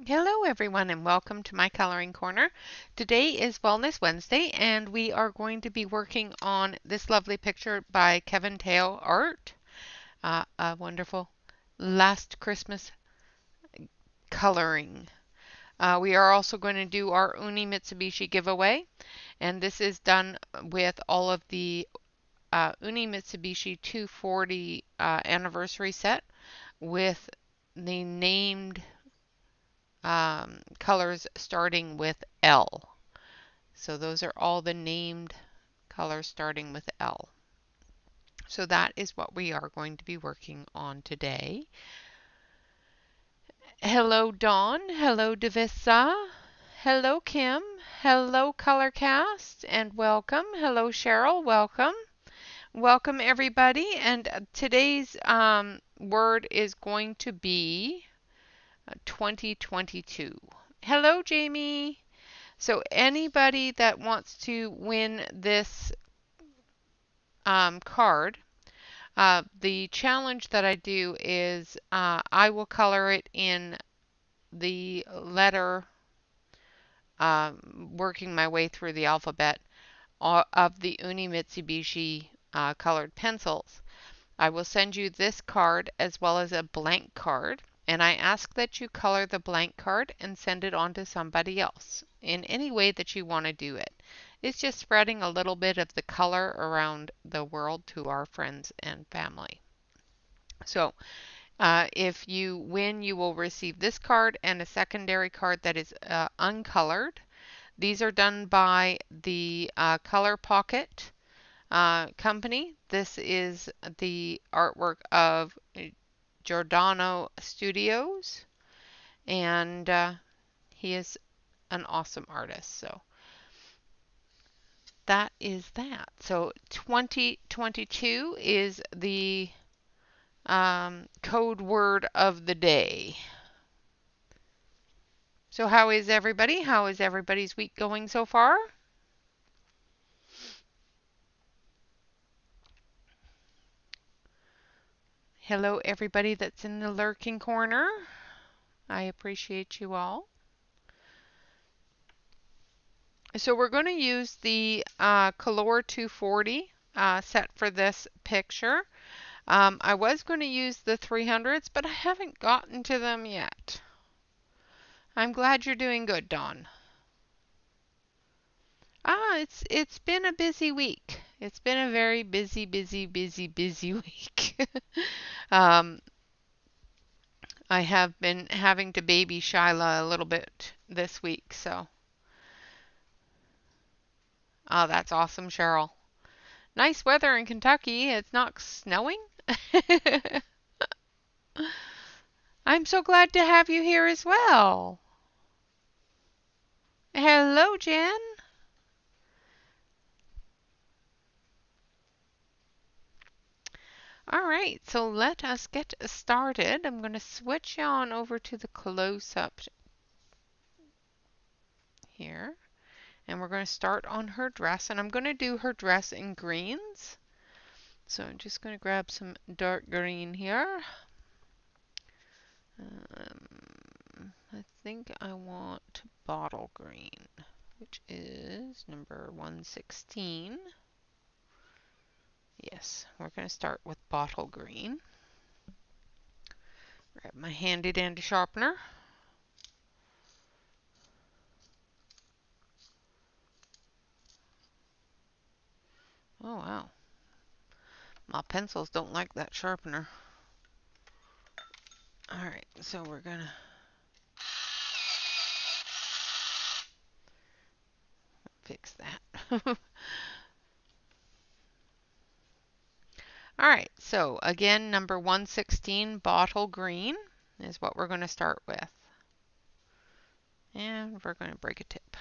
Hello everyone and welcome to my coloring corner. Today is Wellness Wednesday and we are going to be working on this lovely picture by Kevin Teo Art, a wonderful last Christmas coloring. We are also going to do our Uni Mitsubishi giveaway, and this is done with all of the Uni Mitsubishi 240 anniversary set with the named colors starting with L. So those are all the named colors starting with L. So that is what we are going to be working on today. Hello Dawn, hello Davissa, hello Kim, hello Colorcast, and welcome. Hello Cheryl, welcome. Welcome everybody, and today's word is going to be 2022. Hello Jamie. So anybody that wants to win this card, the challenge that I do is I will color it in the letter, working my way through the alphabet of the Uni Mitsubishi colored pencils. I will send you this card as well as a blank card, and I ask that you color the blank card and send it on to somebody else in any way that you want to do it. It's just spreading a little bit of the color around the world to our friends and family. So if you win, you will receive this card and a secondary card that is uncolored. These are done by the Color Pocket company. This is the artwork of Giordano Studios, and he is an awesome artist. So that is that. So 2022 is the code word of the day. So how is everybody? How is everybody's week going so far? Hello everybody that's in the lurking corner. I appreciate you all. So we're going to use the Color 240 set for this picture. I was going to use the 300s, but I haven't gotten to them yet. I'm glad you're doing good, Dawn. It's been a busy week. It's been a very busy week. um, I have been having to baby Shyla a little bit this week, so. Oh, that's awesome, Cheryl. Nice weather in Kentucky. It's not snowing. I'm so glad to have you here as well. Hello, Jen. All right, so let us get started. I'm going to switch on over to the close-up here. And we're going to start on her dress. And I'm going to do her dress in greens. So I'm just going to grab some dark green here. I think I want bottle green, which is number 116. Yes, we're going to start with bottle green. Grab my handy dandy sharpener. Oh wow, my pencils don't like that sharpener. Alright, so we're going to fix that. Alright, so again, number 116, bottle green, is what we're going to start with. And we're going to break a tip.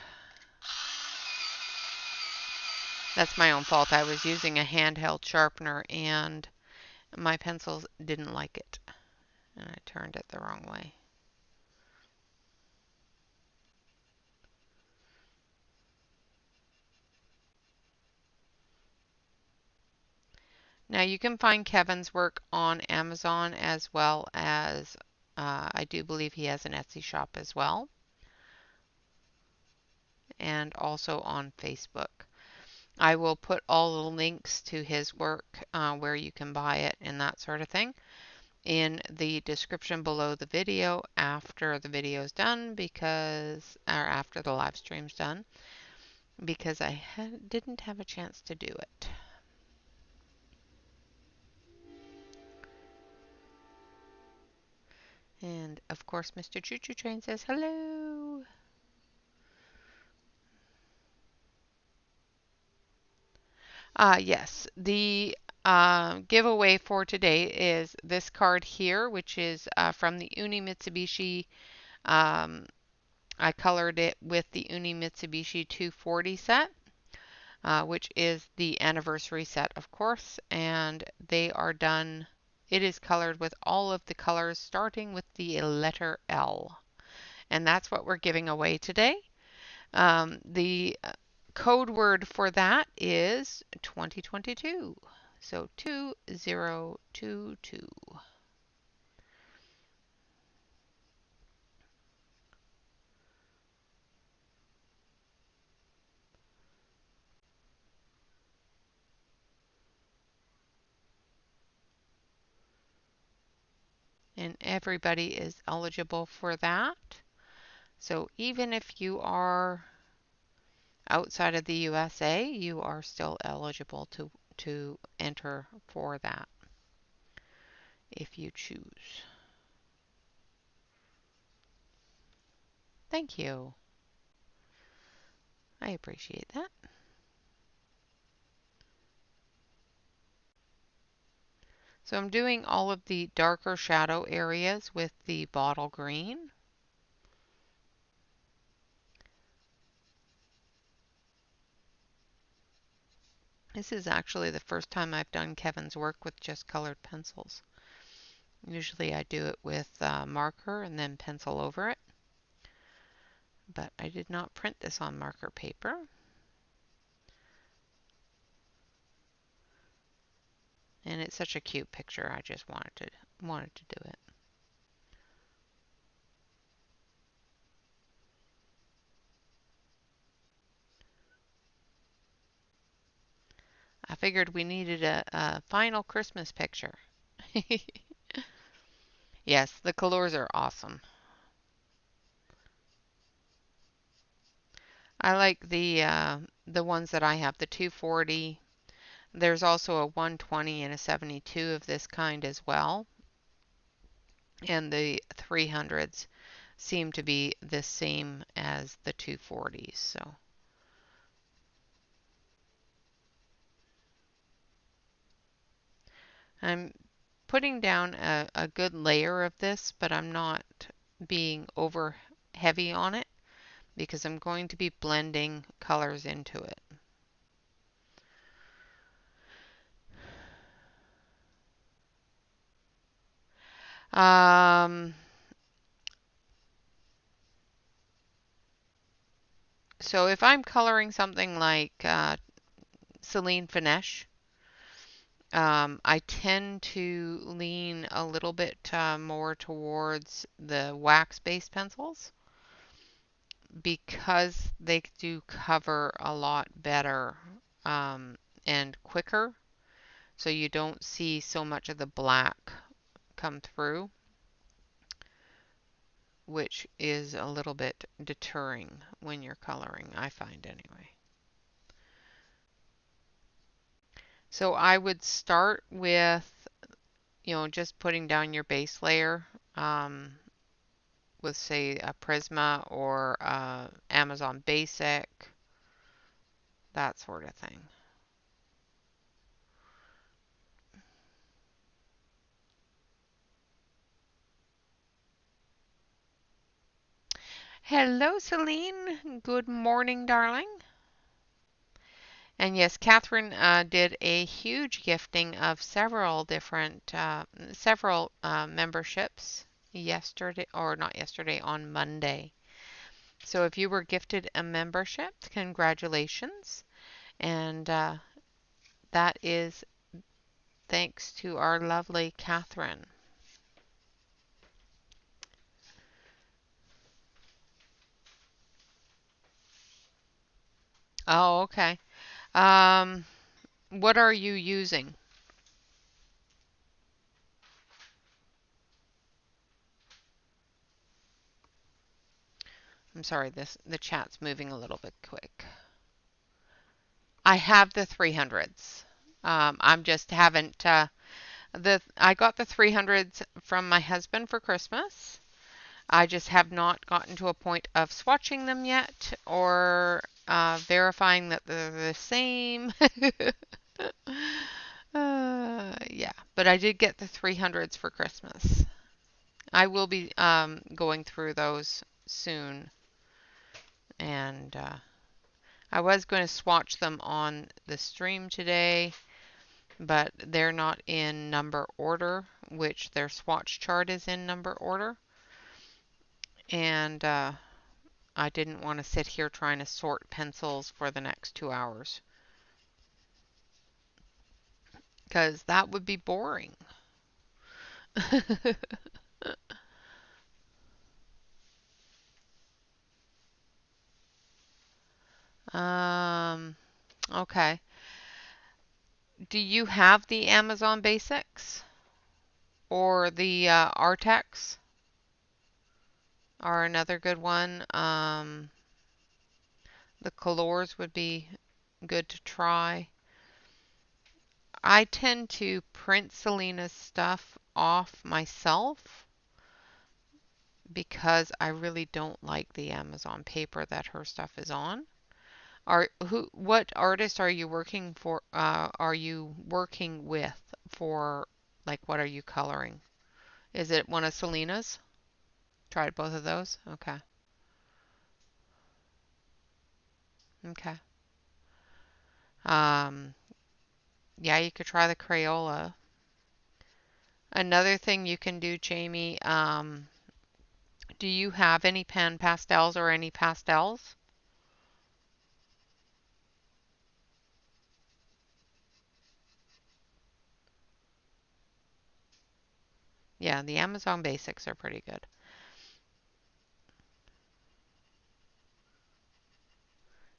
That's my own fault. I was using a handheld sharpener and my pencils didn't like it. And I turned it the wrong way. Now you can find Kevin's work on Amazon as well as I do believe he has an Etsy shop as well, and also on Facebook. I will put all the links to his work, where you can buy it and that sort of thing, in the description below the video after the video is done, or after the live stream's done, because I didn't have a chance to do it. And of course, Mr. Choo Choo Train says hello. Yes, the giveaway for today is this card here, which is from the Uni Mitsubishi. Um, I colored it with the Uni Mitsubishi 240 set, which is the anniversary set, of course, and they are done. It is colored with all of the colors starting with the letter L, and that's what we're giving away today. The code word for that is 2022. So 2022. And everybody is eligible for that. So even if you are outside of the USA, you are still eligible to enter for that if you choose. Thank you. I appreciate that. So I'm doing all of the darker shadow areas with the bottle green. This is actually the first time I've done Kevin's work with just colored pencils. Usually I do it with marker and then pencil over it, but I did not print this on marker paper. And it's such a cute picture, I just wanted to do it. I figured we needed a final Christmas picture. Yes, the colors are awesome. I like the ones that I have, the 240. There's also a 120 and a 72 of this kind as well. And the 300s seem to be the same as the 240s. So I'm putting down a good layer of this, but I'm not being over heavy on it because I'm going to be blending colors into it. Um, so if I'm coloring something like Celine Finesse, I tend to lean a little bit more towards the wax-based pencils because they do cover a lot better and quicker, so you don't see so much of the black come through, which is a little bit deterring when you're coloring, I find anyway. So I would start with, just putting down your base layer with, say, a Prisma or Amazon Basic, that sort of thing. Hello, Celine. Good morning, darling. And yes, Catherine did a huge gifting of several memberships yesterday, or not yesterday, on Monday. So if you were gifted a membership, congratulations. And that is thanks to our lovely Catherine. Oh, okay. Um, what are you using? I'm sorry, the chat's moving a little bit quick. I have the 300s. I'm just haven't I got the 300s from my husband for Christmas. I just have not gotten to a point of swatching them yet or verifying that they're the same. Yeah, but I did get the 300s for Christmas. I will be going through those soon, and I was going to swatch them on the stream today, but they're not in number order, which their swatch chart is in number order. And I didn't want to sit here trying to sort pencils for the next 2 hours because that would be boring. um, okay. Do you have the Amazon Basics or the Artex are another good one? The colors would be good to try. I tend to print Selena's stuff off myself because I really don't like the Amazon paper that her stuff is on. What artist are you working for? Are you working with for like what are you coloring? Is it one of Selena's? Tried both of those? Okay. Okay. Um, yeah, you could try the Crayola. Another thing you can do, Jamie, do you have any pan pastels or any pastels? Yeah, the Amazon Basics are pretty good.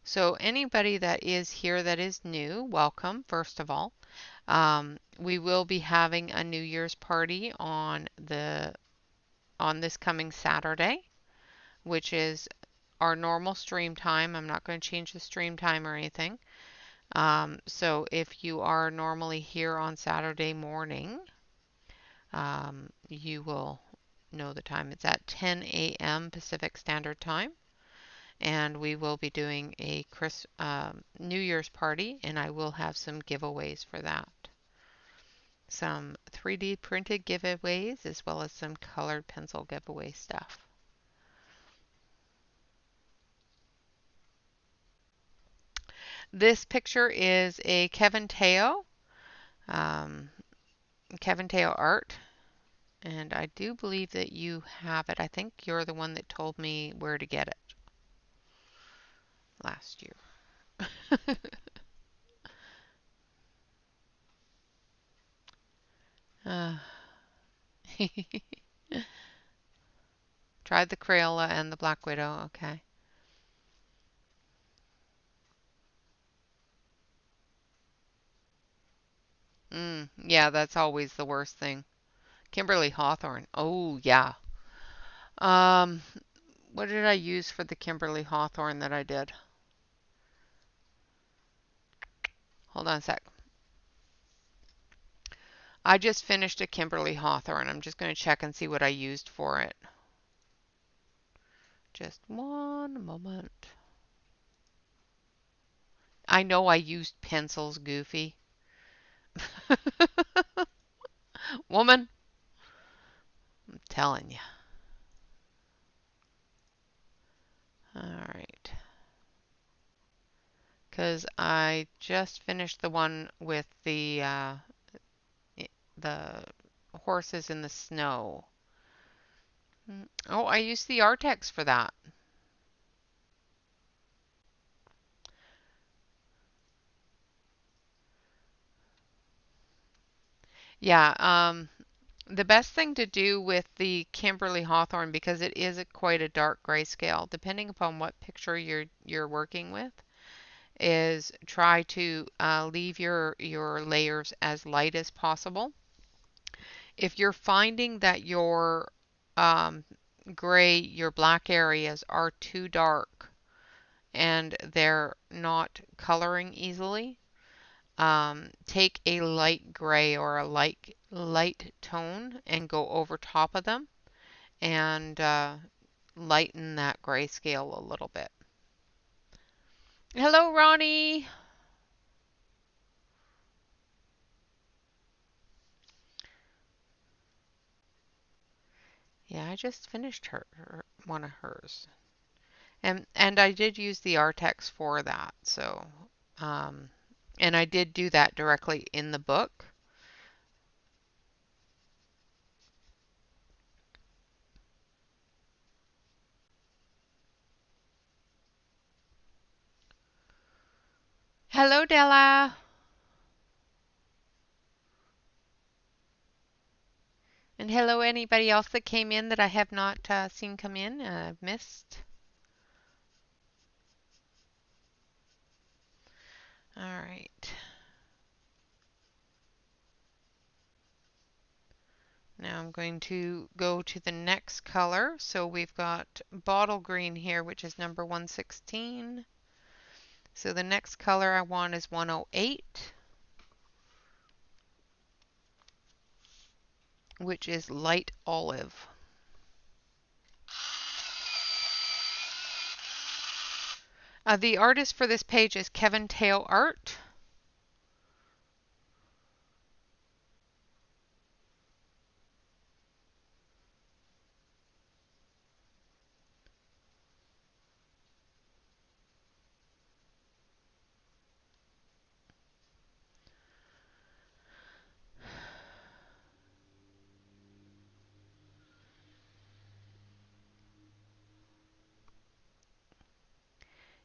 So anybody that is here that is new, welcome, first of all. We will be having a New Year's party on this coming Saturday, which is our normal stream time. I'm not going to change the stream time or anything. So if you are normally here on Saturday morning, you will know the time. It's at 10 a.m. Pacific Standard Time, and we will be doing a New Year's party, and I will have some giveaways for that. Some 3D printed giveaways as well as some colored pencil giveaway stuff. This picture is a um, Kevin Teo art, and I do believe that you have it. I think you're the one that told me where to get it last year. uh, Tried the Crayola and the Black Widow. Okay. Yeah, that's always the worst thing. Kimberly Hawthorne. Oh, yeah. Um, what did I use for the Kimberly Hawthorne that I did? Hold on a sec. I just finished a Kimberly Hawthorne. I'm just going to check and see what I used for it. Just one moment. I know I used pencils, Goofy. Woman, I'm telling you. All right. Because I just finished the one with the horses in the snow. Oh, I used the Artex for that. Yeah, the best thing to do with the Kimberly Hawthorne, because it is quite a dark grayscale, depending upon what picture you're working with, is try to leave your layers as light as possible. If you're finding that your um, gray, your black areas are too dark and they're not coloring easily, take a light gray or a light tone and go over top of them and lighten that grayscale a little bit. Hello, Ronnie. Yeah, I just finished one of hers. And I did use the Artex for that. So, um, and I did do that directly in the book. Hello, Della. And hello, anybody else that came in that I have not seen come in, missed. All right. Now I'm going to go to the next color. So we've got bottle green here, which is number 116. So the next color I want is 108, which is light olive. The artist for this page is Kevin Tail Art.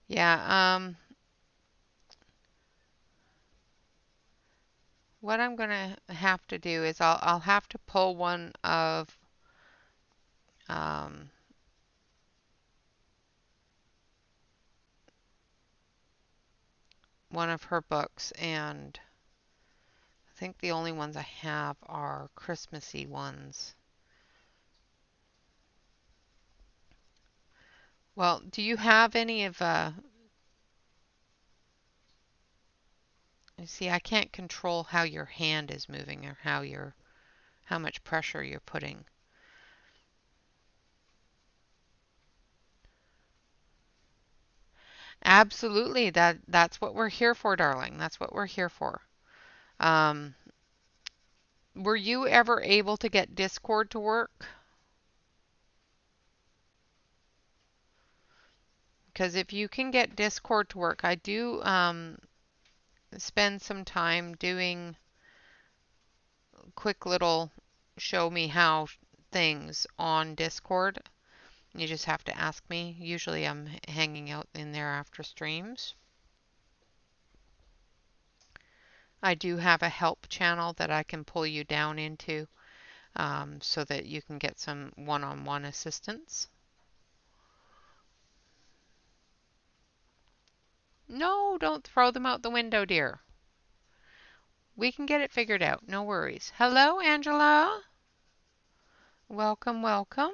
Yeah, what I'm gonna have to do is I'll have to pull um, one of her books, and I think the only ones I have are Christmassy ones. Well, do you have any of you see, I can't control how your hand is moving or how much pressure you're putting. Absolutely, that's what we're here for, darling. That's what we're here for. Um, were you ever able to get Discord to work? Because if you can get Discord to work, I do spend some time doing quick little show me how things on Discord. You just have to ask me. Usually I'm hanging out in there after streams. I do have a help channel that I can pull you down into so that you can get some one-on-one assistance. No, don't throw them out the window, dear. We can get it figured out. No worries. Hello, Angela. Welcome, welcome.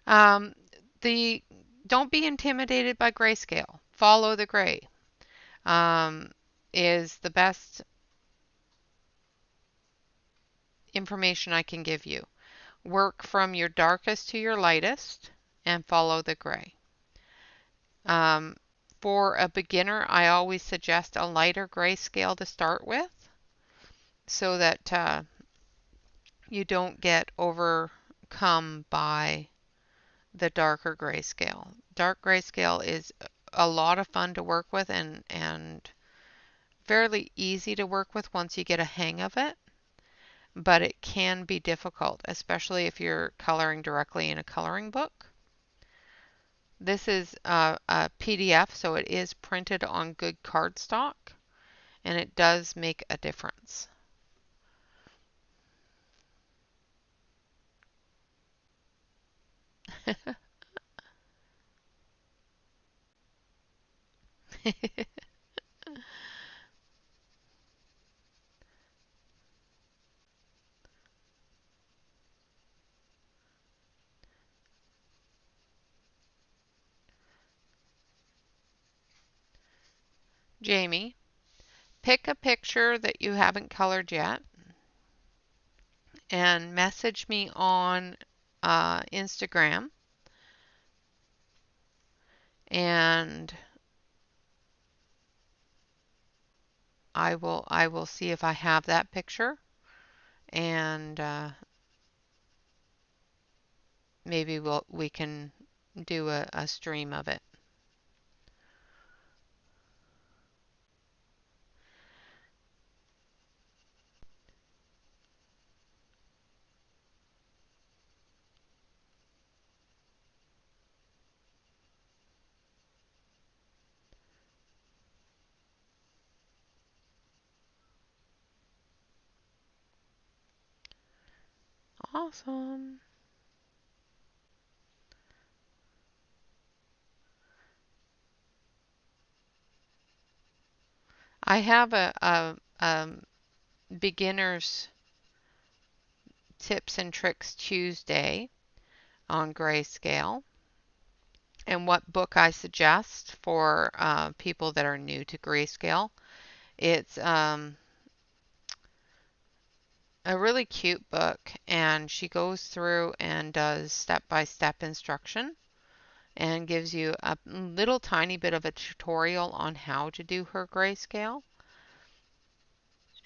um, the don't be intimidated by grayscale. Follow the gray. Um, is the best information I can give you. Work from your darkest to your lightest and follow the gray. Um, for a beginner, I always suggest a lighter gray scale to start with so that you don't get overcome by the darker gray scale. Dark gray scale is a lot of fun to work with and fairly easy to work with once you get a hang of it, but it can be difficult, especially if you're coloring directly in a coloring book. This is a PDF, so it is printed on good cardstock, and it does make a difference. Jamie, pick a picture that you haven't colored yet and message me on Instagram, and I will see if I have that picture, and maybe we can do a stream of it. Awesome. I have a beginner's tips and tricks Tuesday on grayscale, and what book I suggest for people that are new to grayscale. It's a really cute book, and she goes through and does step-by-step instruction and gives you a little tiny bit of a tutorial on how to do her grayscale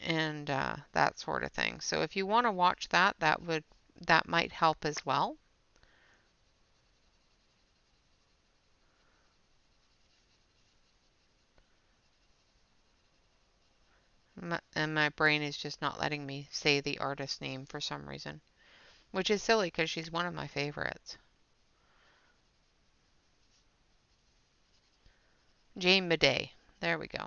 and that sort of thing. So if you want to watch that, that might help as well. And my brain is just not letting me say the artist name for some reason, which is silly because she's one of my favorites. Jane Bidet. There we go.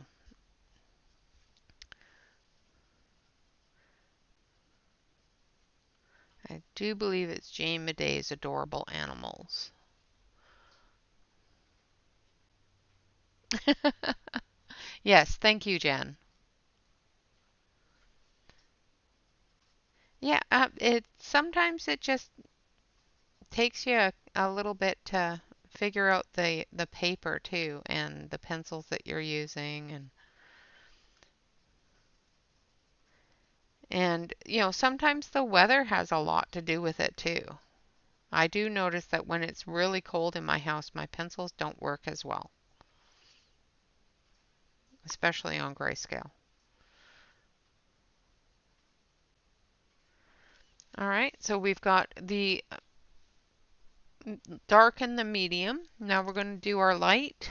I do believe it's Jane Bidet's Adorable Animals. Yes, thank you, Jen. Yeah, it sometimes it just takes you a little bit to figure out the paper too and the pencils that you're using, and sometimes the weather has a lot to do with it too. I do notice that when it's really cold in my house, my pencils don't work as well, especially on grayscale. All right, so we've got the dark and the medium. Now we're going to do our light.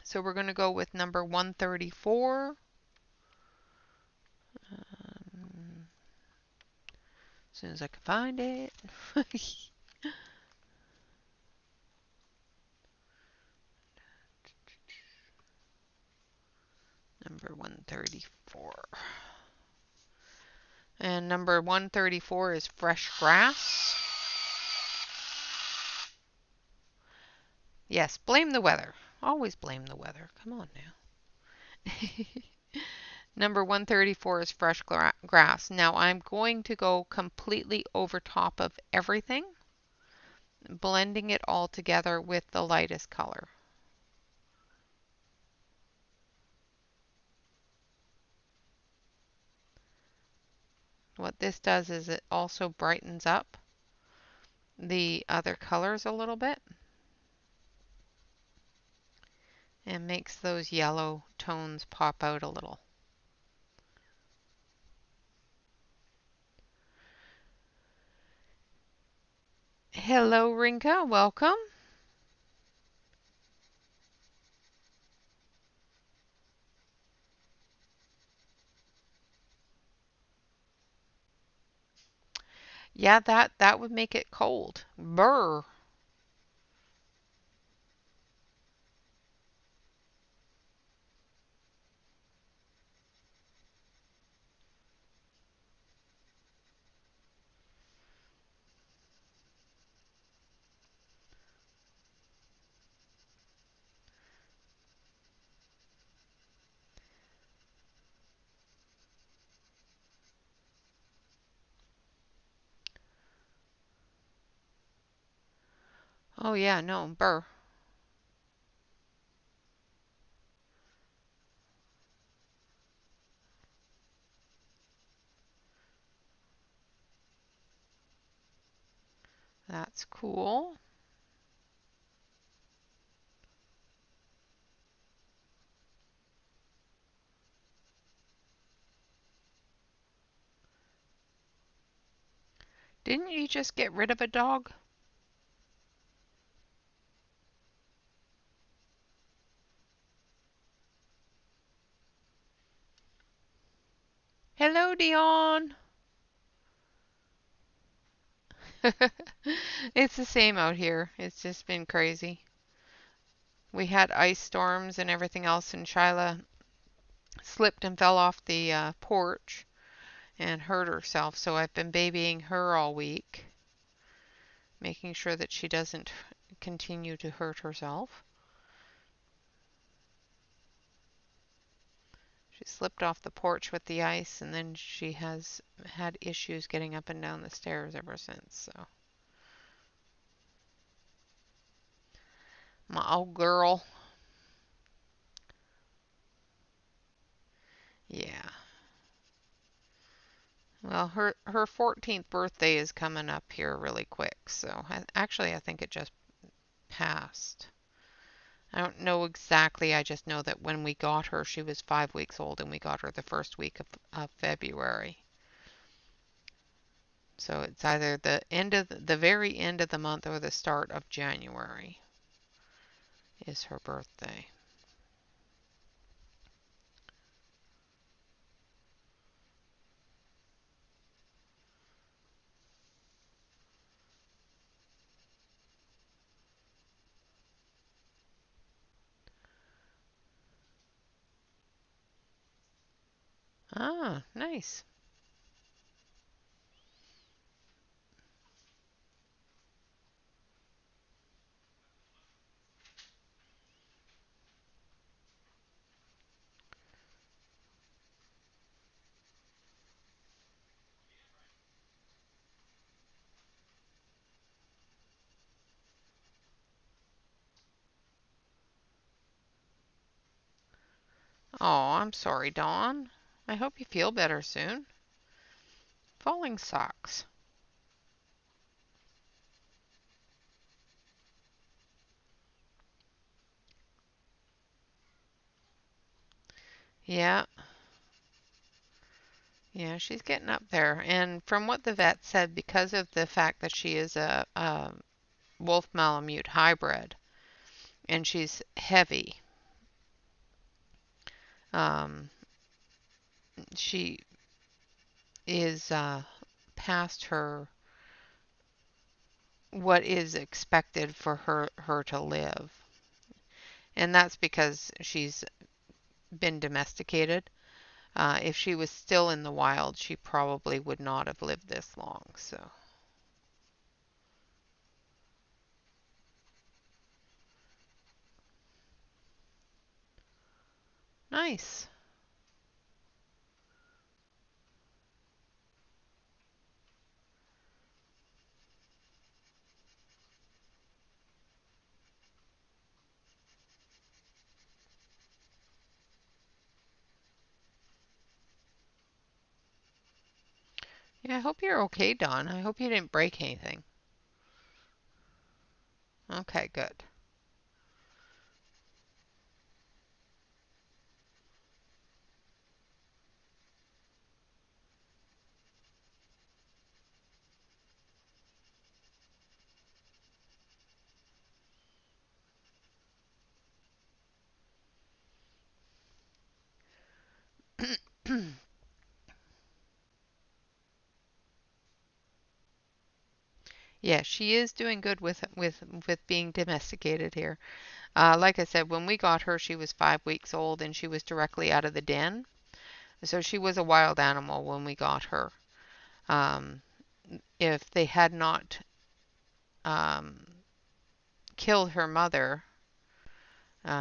So we're going to go with number 134. As soon as I can find it. Number 134. And number 134 is fresh grass. Yes, blame the weather. Always blame the weather. Come on now. Number 134 is fresh grass. Now I'm going to go completely over top of everything, blending it all together with the lightest color. What this does is it also brightens up the other colors a little bit and makes those yellow tones pop out a little. Hello, Rinka. Welcome. Yeah, that would make it cold. Brr. Oh yeah, no, burr. That's cool. Didn't you just get rid of a dog? Hello, Dion. It's the same out here. It's just been crazy. We had ice storms and everything else, and Shyla slipped and fell off the porch and hurt herself. So I've been babying her all week, making sure that she doesn't continue to hurt herself. She slipped off the porch with the ice, and then she has had issues getting up and down the stairs ever since. So, my old girl. Yeah. Well, her 14th birthday is coming up here really quick. So, actually, I think it just passed. I don't know exactly. I just know that when we got her, she was 5 weeks old, and we got her the first week of February. So it's either the very end of the month or the start of January is her birthday. Ah, nice. Oh, I'm sorry, Dawn. I hope you feel better soon. Falling socks. Yeah, yeah, she's getting up there. And from what the vet said, because of the fact that she is a wolf malamute hybrid and she's heavy, um, she is past her what is expected for her to live. And that's because she's been domesticated. If she was still in the wild, she probably would not have lived this long. So nice. Yeah, I hope you're okay, Don. I hope you didn't break anything. Okay, good. Yeah, she is doing good with being domesticated here. Like I said, when we got her, she was 5 weeks old and she was directly out of the den. So she was a wild animal when we got her. Um, if they had not um, killed her mother,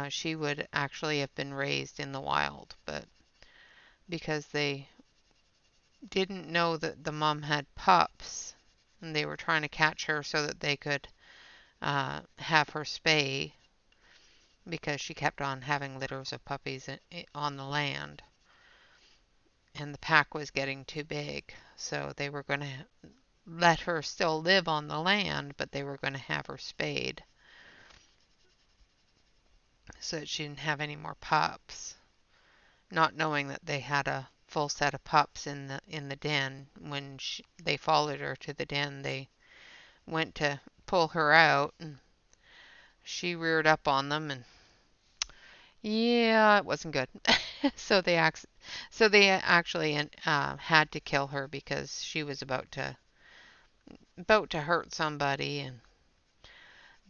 she would actually have been raised in the wild. But because they didn't know that the mom had pups, and they were trying to catch her so that they could have her spay because she kept on having litters of puppies on the land, and the pack was getting too big. So they were going to let her still live on the land, but they were going to have her spayed so that she didn't have any more pups. Not knowing that they had a full set of pups in the den. When they followed her to the den, they went to pull her out, and she reared up on them, and yeah, it wasn't good. So they actually had to kill her because she was about to hurt somebody. And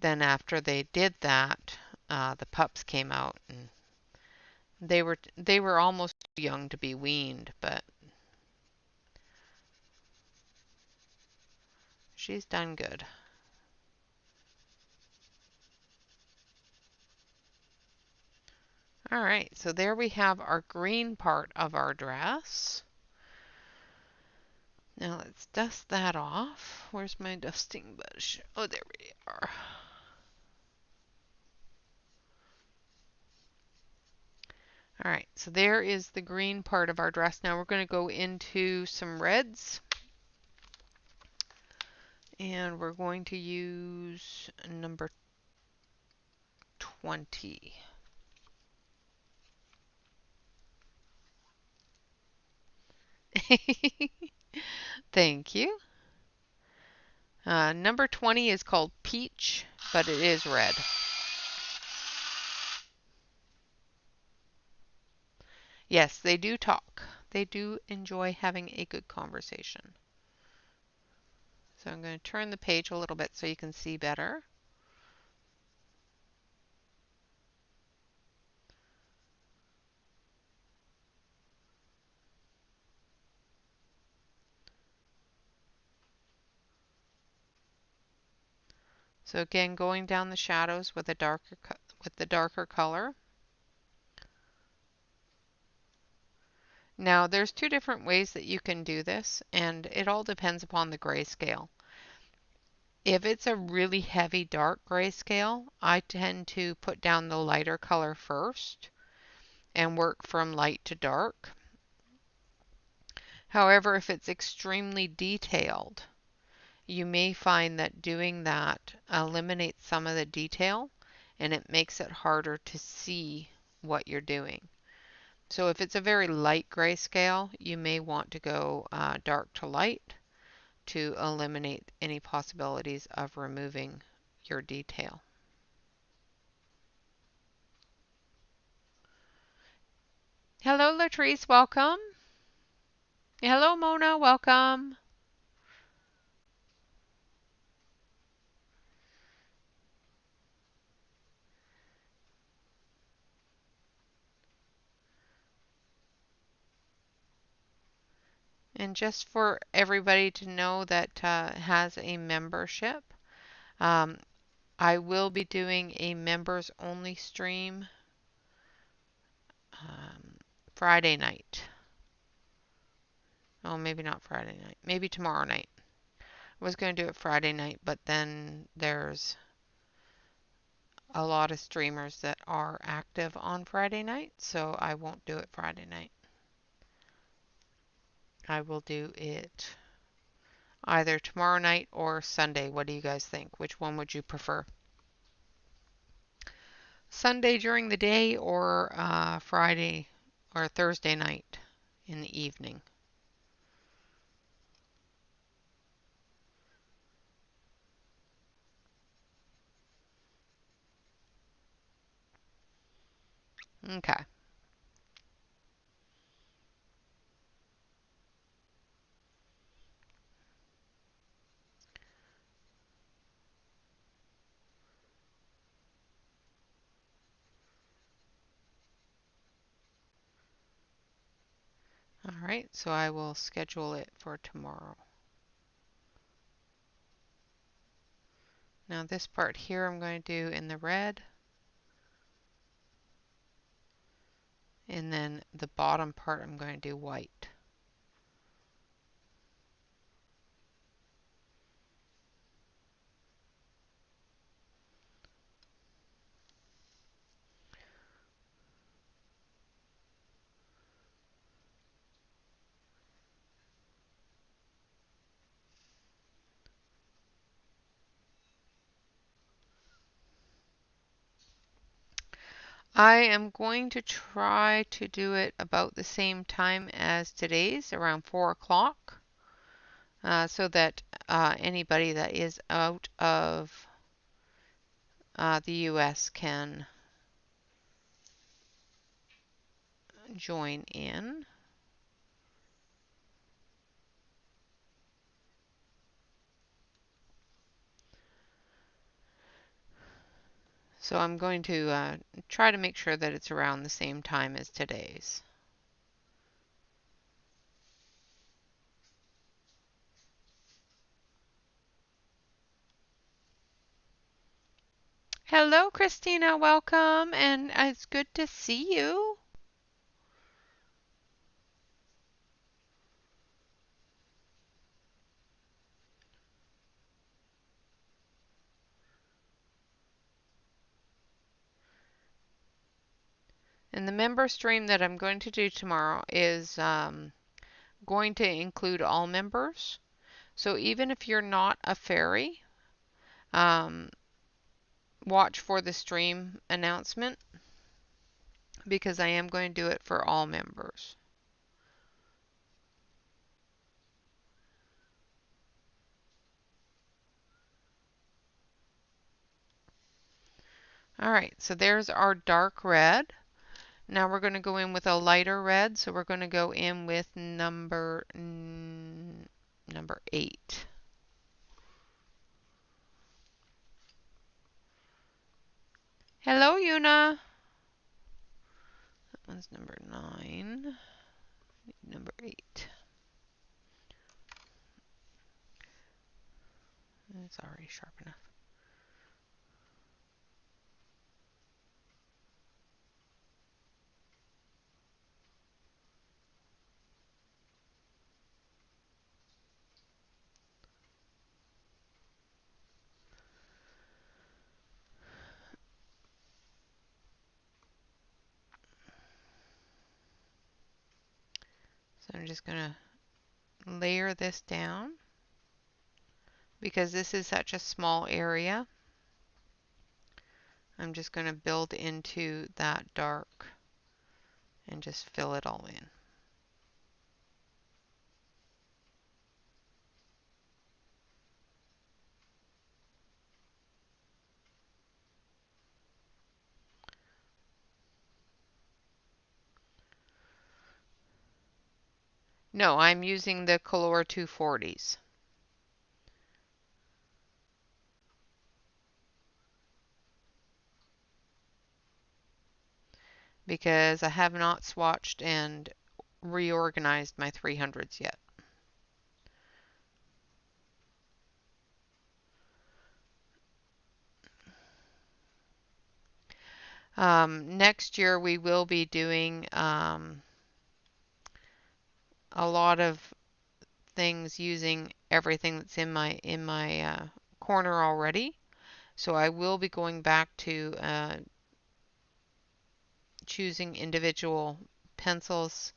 then after they did that, the pups came out, and they were almost too young to be weaned, but she's done good. All right, so there we have our green part of our dress. Now let's dust that off. Where's my dusting brush? Oh, there we are. All right, so there is the green part of our dress. Now we're going to go into some reds. And we're going to use number 20. Thank you. Number 20 is called Peach, but it is red. Yes, they do talk. They do enjoy having a good conversation. So I'm going to turn the page a little bit so you can see better. So again, going down the shadows with the darker color. Now there's two different ways that you can do this, and it all depends upon the grayscale. If it's a really heavy dark grayscale, I tend to put down the lighter color first and work from light to dark. However, if it's extremely detailed, you may find that doing that eliminates some of the detail and it makes it harder to see what you're doing. So if it's a very light grayscale, you may want to go dark to light to eliminate any possibilities of removing your detail. Hello, Latrice, welcome. Hello, Mona, welcome. And just for everybody to know that has a membership, um, I will be doing a members only stream um, Friday night. Oh, maybe not Friday night. Maybe tomorrow night. I was going to do it Friday night, but then there's a lot of streamers that are active on Friday night, so I won't do it Friday night. I will do it either tomorrow night or Sunday. What do you guys think? Which one would you prefer? Sunday during the day or Friday or Thursday night in the evening? Okay. All right, so I will schedule it for tomorrow. Now this part here I'm going to do in the red. And then the bottom part I'm going to do white. I am going to try to do it about the same time as today's, around 4 o'clock, so that anybody that is out of the US can join in. So I'm going to try to make sure that it's around the same time as today's. Hello, Christina. Welcome, and it's good to see you. And the member stream that I'm going to do tomorrow is going to include all members. So even if you're not a fairy, um, watch for the stream announcement because I am going to do it for all members. All right, so there's our dark red. Now we're going to go in with a lighter red, so we're going to go in with number 8. Hello, Yuna. That one's number 9. Number 8. It's already sharp enough. So I'm just going to layer this down because this is such a small area. I'm just going to build into that dark and just fill it all in. No, I'm using the Color 240s. Because I have not swatched and reorganized my 300s yet. Next year we will be doing a lot of things using everything that's in my corner already. So I will be going back to choosing individual pencils,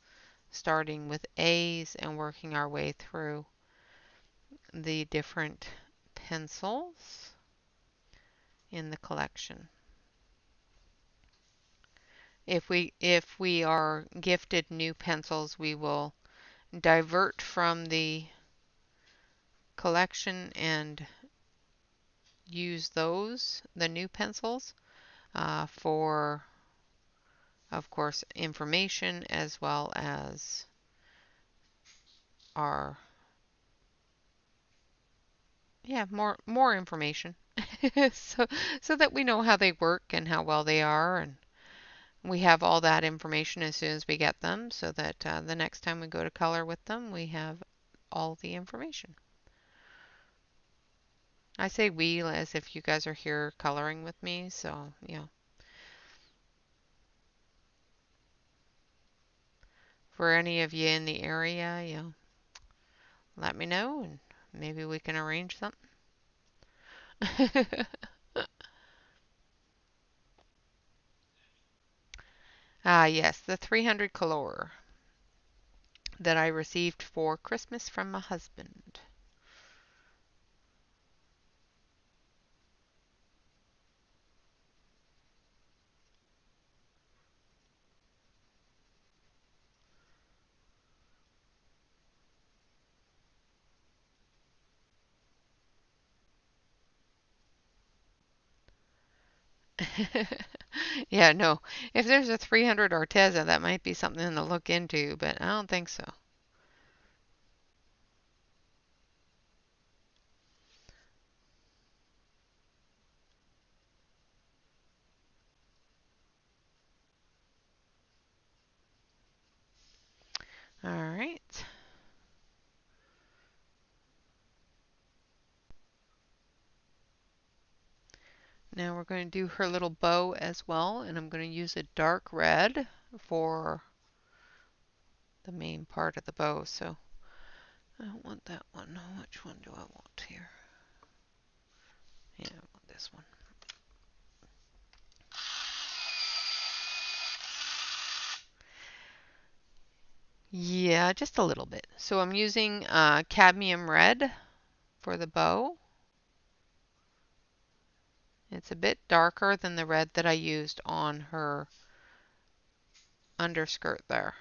starting with A's and working our way through the different pencils in the collection. If we are gifted new pencils, we will divert from the collection and use those, the new pencils, for, of course, information as well as our, yeah, more information. so so that we know how they work and how well they are, and we have all that information as soon as we get them, so that the next time we go to color with them, we have all the information. I say we as if you guys are here coloring with me, so yeah. For any of you in the area, let me know and maybe we can arrange something. Yes, the 300 color that I received for Christmas from my husband. Yeah, no. If there's a 300 Arteza, that might be something to look into, but I don't think so. All right. Now we're going to do her little bow as well, and I'm going to use a dark red for the main part of the bow. So I don't want that one. Which one do I want here? Yeah, I want this one. Yeah, just a little bit. So I'm using cadmium red for the bow. It's a bit darker than the red that I used on her underskirt there.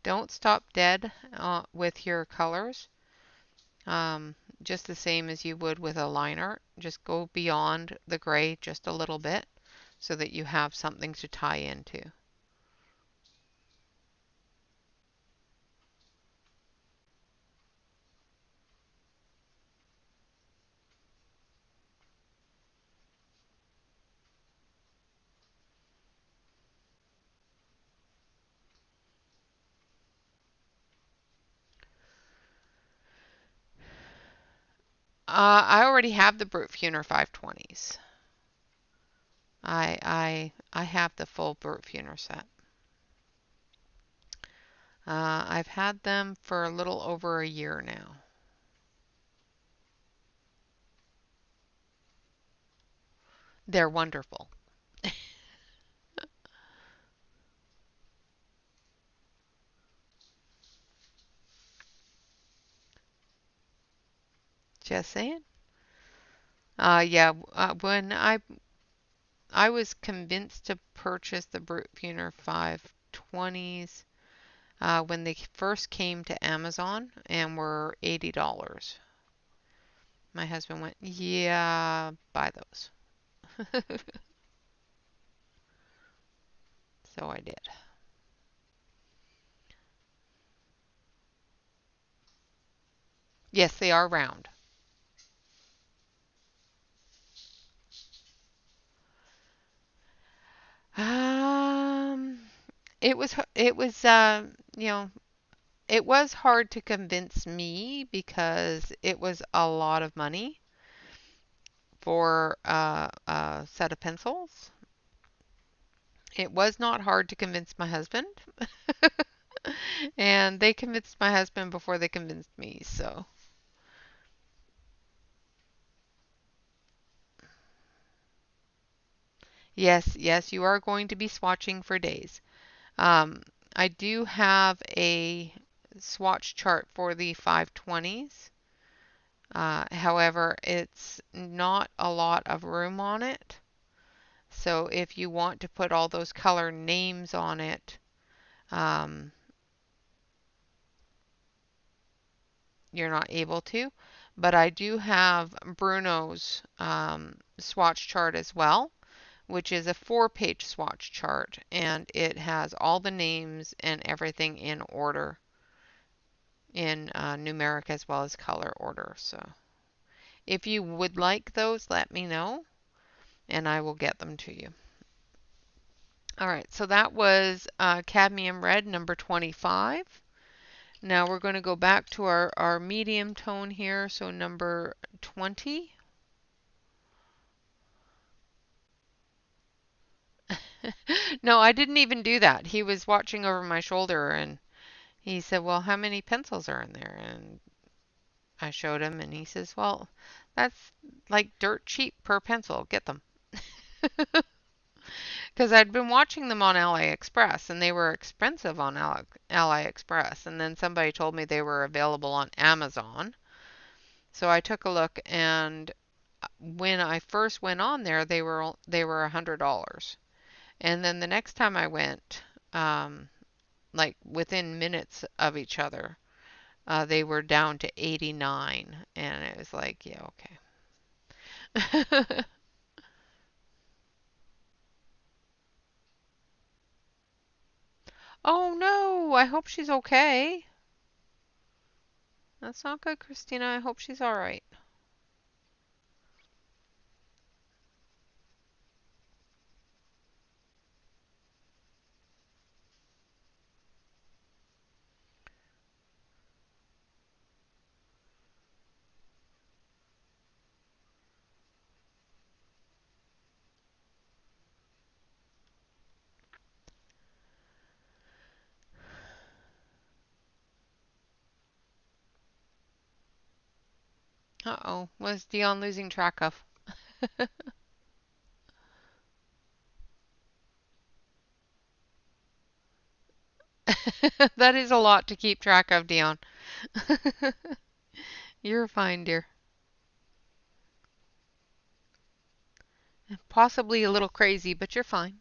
Don't stop dead with your colors. Just the same as you would with a liner. Just go beyond the gray just a little bit so that you have something to tie into. I already have the Brute Funer 520s. I have the full Brute Funer set. I've had them for a little over a year now. They're wonderful. Just saying. Yeah, when I was convinced to purchase the Brute Funer 520s when they first came to Amazon and were $80. My husband went, "Yeah, buy those." So I did. Yes, they are round. Um, you know, it was hard to convince me because it was a lot of money for a set of pencils. It was not hard to convince my husband, and they convinced my husband before they convinced me. So, yes, yes, you are going to be swatching for days. Um, I do have a swatch chart for the 520s. However, it's not a lot of room on it. So if you want to put all those color names on it, um, you're not able to. But I do have Bruno's swatch chart as well, which is a 4-page swatch chart, and it has all the names and everything in order, in numeric as well as color order. So if you would like those, let me know, and I will get them to you. All right, so that was cadmium red number 25. Now we're going to go back to our medium tone here, so number 20. No, I didn't even do that. He was watching over my shoulder and he said, "Well, how many pencils are in there?" And I showed him and he says, "Well, that's like dirt cheap per pencil. Get them." Because I'd been watching them on AliExpress and they were expensive on AliExpress. And then somebody told me they were available on Amazon. So I took a look, and when I first went on there, they were $100. And then the next time I went, like within minutes of each other, they were down to 89, and it was like, yeah, okay. Oh no, I hope she's okay. That's not good, Christina. I hope she's all right. Uh-oh, was Dion losing track of? That is a lot to keep track of, Dion. You're fine, dear. Possibly a little crazy, but you're fine.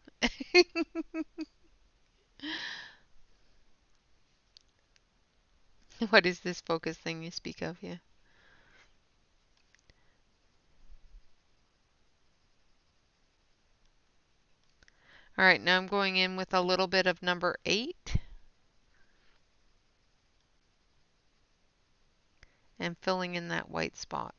What is this focus thing you speak of? Yeah. All right, now I'm going in with a little bit of number 8 and filling in that white spot.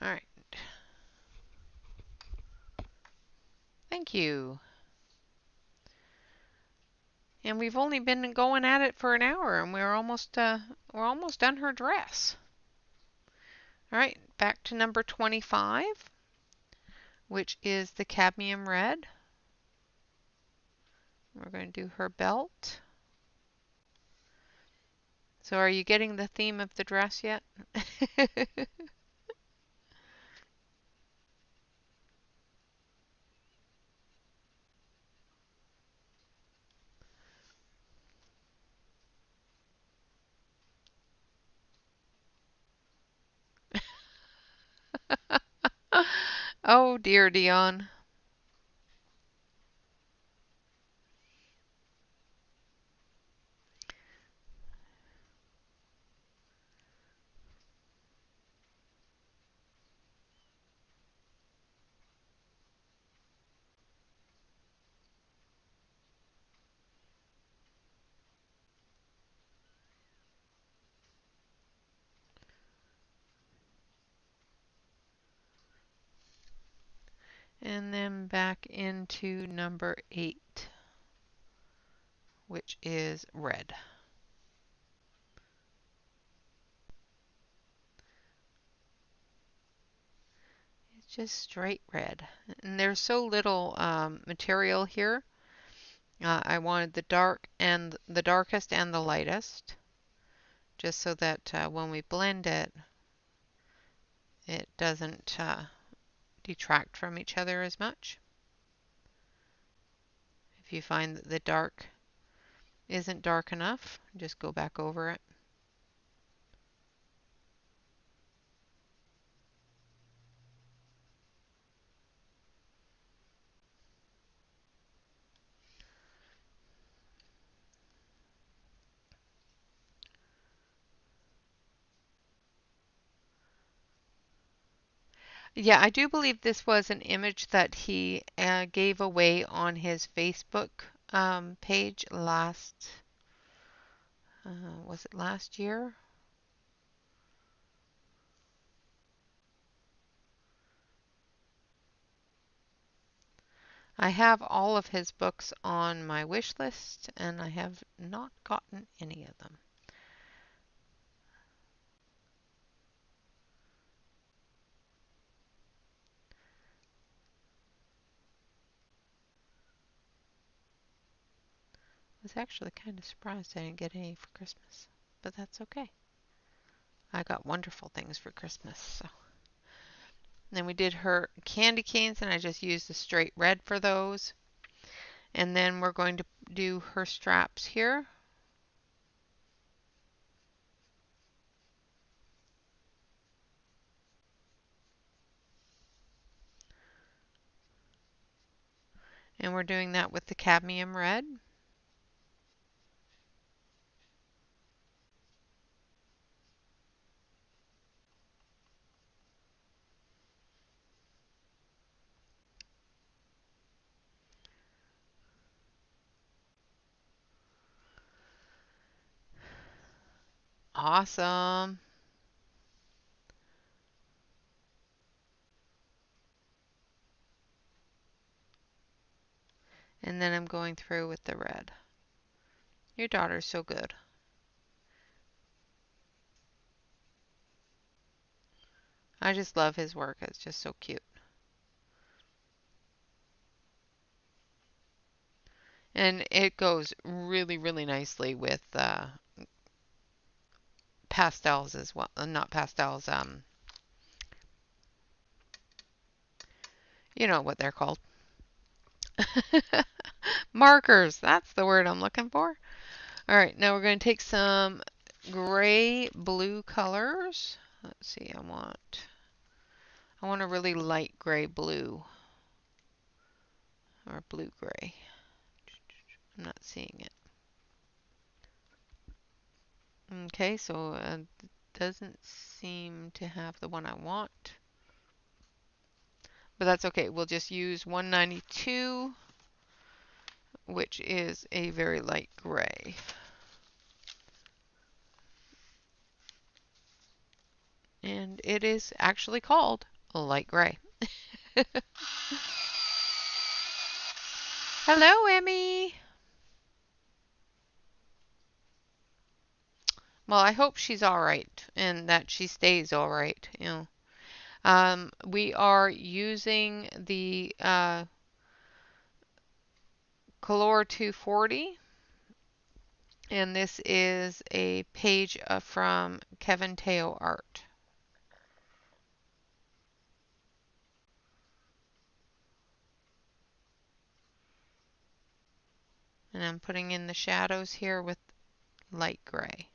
All right. Thank you. And we've only been going at it for an hour, and we're almost done her dress. All right, back to number 25, which is the cadmium red. We're going to do her belt. So are you getting the theme of the dress yet? Oh dear, Dion. And then back into number 8, which is red. It's just straight red. And there's so little material here. I wanted the darkest and the lightest, just so that when we blend it, it doesn't detract from each other as much. If you find that the dark isn't dark enough, just go back over it. Yeah, I do believe this was an image that he gave away on his Facebook page was it last year? I have all of his books on my wish list, and I have not gotten any of them. was actually kind of surprised I didn't get any for Christmas, but that's okay. I got wonderful things for Christmas. So. Then we did her candy canes, and I just used the straight red for those. And then we're going to do her straps here. And we're doing that with the cadmium red. Awesome. And then I'm going through with the red. Your daughter's so good. I just love his work. It's just so cute. And it goes really, really nicely with pastels as well. Not pastels, you know what they're called. Markers. That's the word I'm looking for. All right, now we're going to take some gray blue colors. Let's see, I want a really light gray blue or blue gray. I'm not seeing it. Okay, so it doesn't seem to have the one I want. But that's okay. We'll just use 192, which is a very light gray. And it is actually called light gray. Hello, Emmy. Well, I hope she's all right and that she stays all right. We are using the Color 240, and this is a page from Kevin Teo Art. And I'm putting in the shadows here with light gray.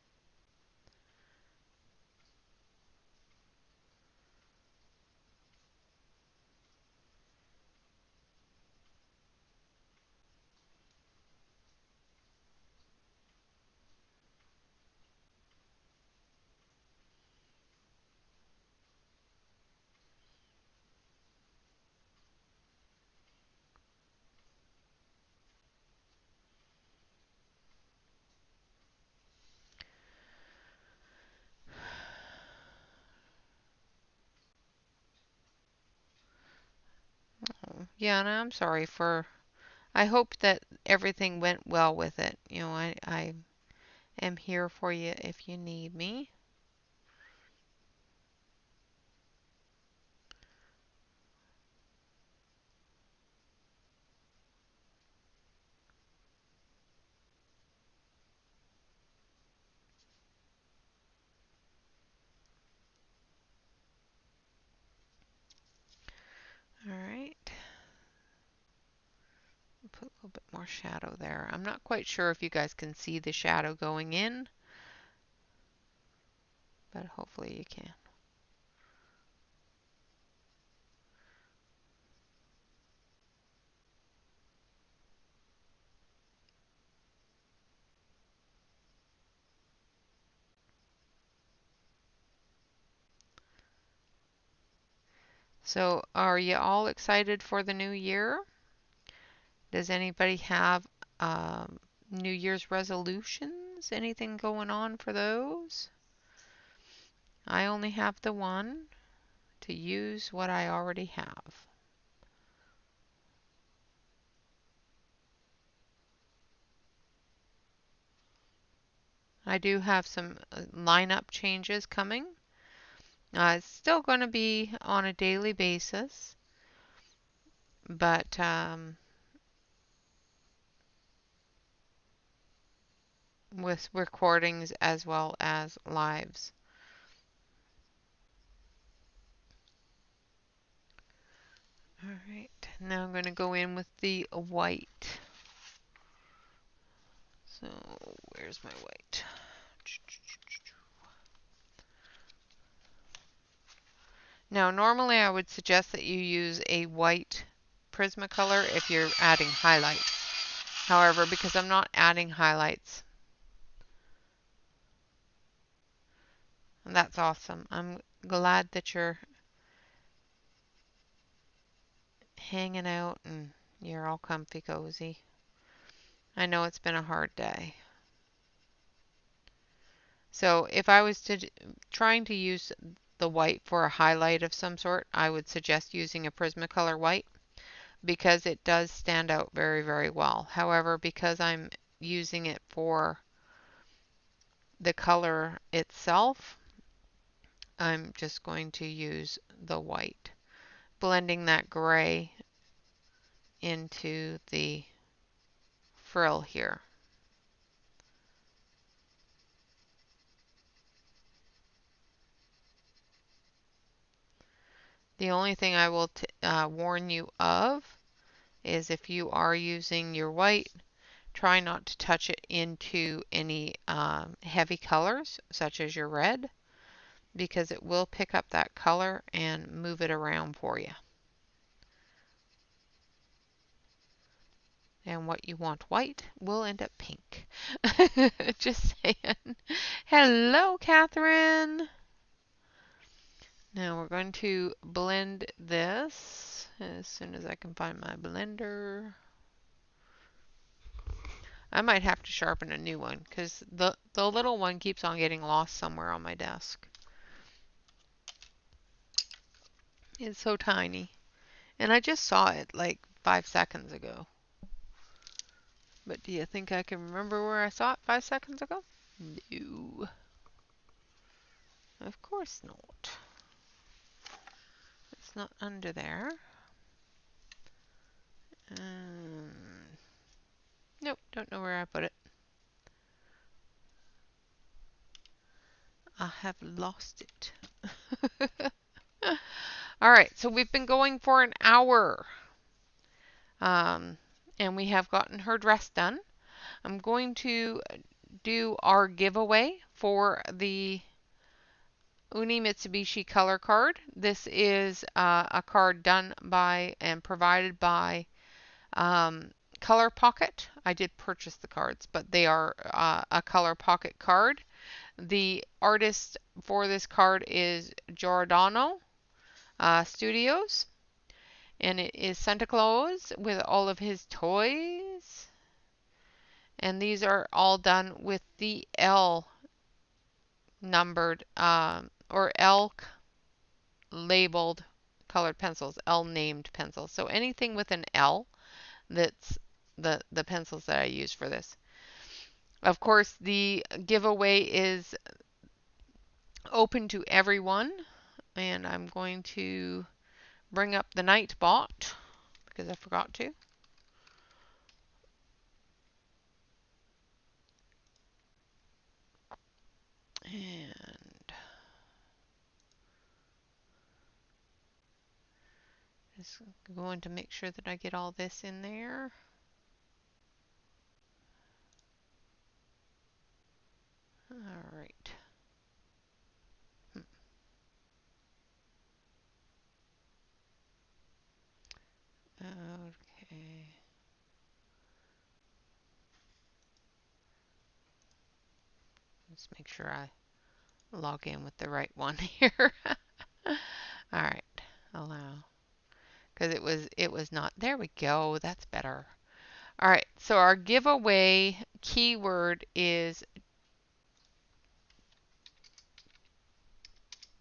Oh, yeah, and I'm sorry for. I hope that everything went well with it. I am here for you if you need me. All right. Put a little bit more shadow there. I'm not quite sure if you guys can see the shadow going in, but hopefully you can. So, are you all excited for the new year? Does anybody have New Year's resolutions? Anything going on for those? I only have the one, to use what I already have. I do have some lineup changes coming. It's still going to be on a daily basis, but with recordings as well as lives. All right, now I'm going to go in with the white. So where's my white? Now normally I would suggest that you use a white Prismacolor if you're adding highlights. However, because I'm not adding highlights, and that's awesome. I'm glad that you're hanging out and you're all comfy cozy. I know it's been a hard day. So if I was trying to use the white for a highlight of some sort, I would suggest using a Prismacolor white because it does stand out very, very well. However, because I'm using it for the color itself, I'm just going to use the white, blending that gray into the frill here. The only thing I will warn you of is if you are using your white, try not to touch it into any heavy colors such as your red, because it will pick up that color and move it around for you. And what you want white will end up pink. Just saying. Hello, Catherine. Now we're going to blend this as soon as I can find my blender. I might have to sharpen a new one because the little one keeps on getting lost somewhere on my desk. It's so tiny. And I just saw it like 5 seconds ago. But do you think I can remember where I saw it 5 seconds ago? No. Of course not. It's not under there. Nope, don't know where I put it. I have lost it. All right, so we've been going for an hour. And we have gotten her dress done. I'm going to do our giveaway for the Uni Mitsubishi color card. This is a card done by and provided by Color Pocket. I did purchase the cards, but they are a Color Pocket card. The artist for this card is Giordano Studios, and it is Santa Claus with all of his toys. And these are all done with the L numbered or L labeled colored pencils, L named pencils. So anything with an L, that's the pencils that I use for this. Of course, the giveaway is open to everyone, and I'm going to bring up the Nightbot because I forgot to. And just going to make sure that I get all this in there. All right. Okay. Let's make sure I log in with the right one here. All right. Allow. Because it was not. There we go. That's better. All right. So our giveaway keyword is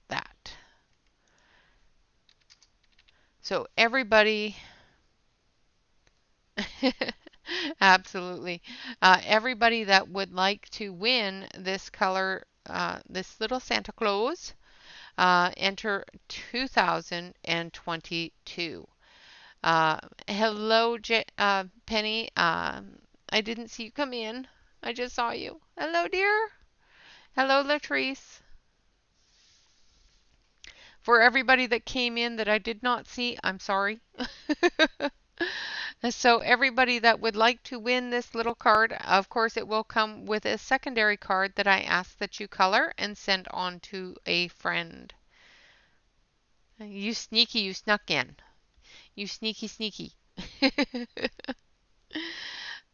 that. So everybody absolutely. Everybody that would like to win this color, this little Santa Claus, enter 2022. Hello, Penny. I didn't see you come in. I just saw you. Hello, dear. Hello, Latrice. For everybody that came in that I did not see, I'm sorry. So everybody that would like to win this little card, of course it will come with a secondary card that I ask that you color and send on to a friend. You sneaky, you snuck in. You sneaky, sneaky.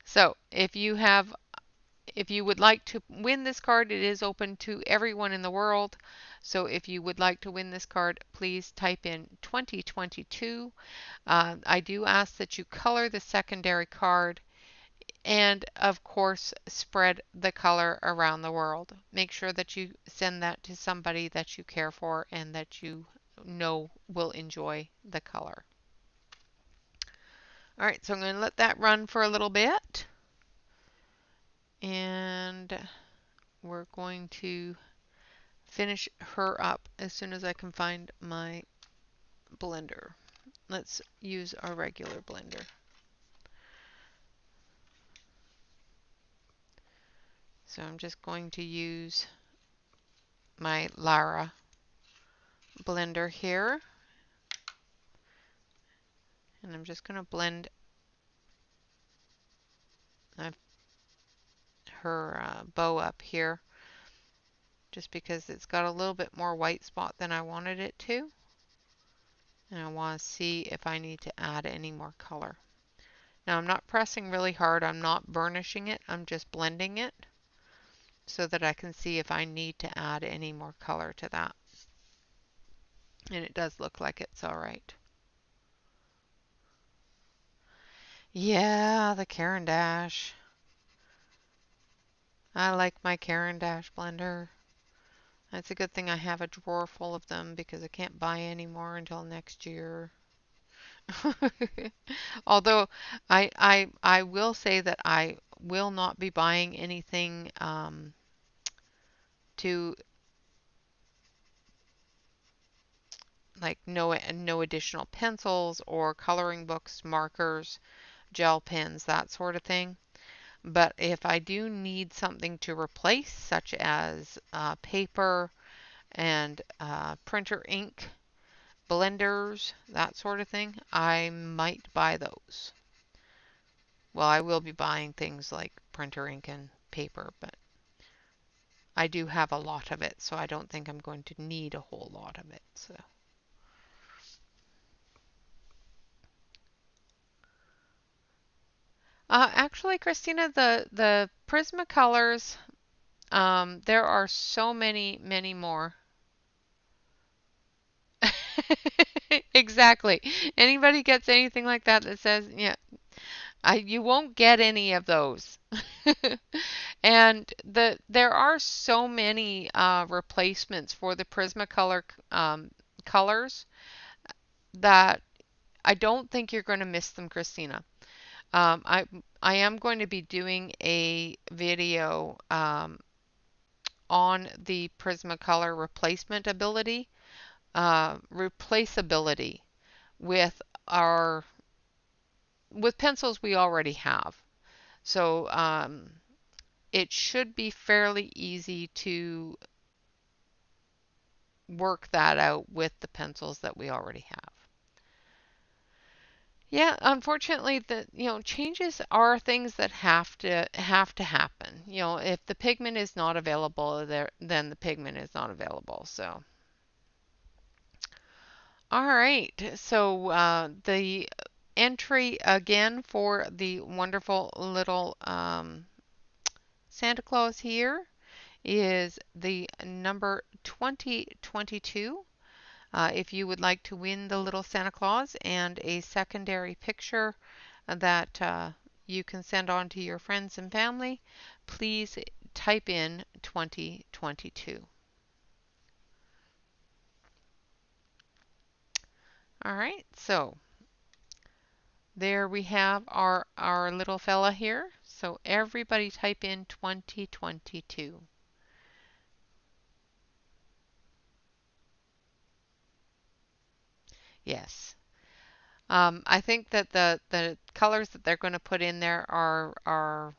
So if you would like to win this card, it is open to everyone in the world. So if you would like to win this card, please type in 2022. I do ask that you color the secondary card and, of course, spread the color around the world. Make sure that you send that to somebody that you care for and that you know will enjoy the color. All right, so I'm going to let that run for a little bit. And we're going to finish her up as soon as I can find my blender. Let's use our regular blender. So I'm just going to use my Lara blender here. And I'm just going to blend her bow up here just because it's got a little bit more white spot than I wanted it to. And I want to see if I need to add any more color. Now I'm not pressing really hard. I'm not burnishing it. I'm just blending it so that I can see if I need to add any more color to that. And it does look like it's all right. Yeah, the Caran d'Ache. I like my Caran d'Ache blender. It's a good thing I have a drawer full of them because I can't buy any more until next year. Although I will say that I will not be buying anything to like no additional pencils or coloring books, markers, gel pens, that sort of thing. But if I do need something to replace, such as paper and printer ink, blenders, that sort of thing, I might buy those. Well, I will be buying things like printer ink and paper, but I do have a lot of it, so I don't think I'm going to need a whole lot of it. So. Actually, Christina, the Prismacolors, there are so many more. Exactly. Anybody gets anything like that that says, yeah, you won't get any of those. And there are so many replacements for the Prismacolor colors that I don't think you're going to miss them, Christina. Um, I I am going to be doing a video on the Prismacolor replaceability with our with pencils we already have. So it should be fairly easy to work that out with the pencils that we already have. Yeah, unfortunately, changes are things that have to happen. If the pigment is not available there, then the pigment is not available. So, all right. So the entry again for the wonderful little Santa Claus here is the number 2022. If you would like to win the little Santa Claus and a secondary picture that you can send on to your friends and family, please type in 2022. All right, so there we have our little fella here. So everybody type in 2022. Yes. I think that the colors that they're going to put in there are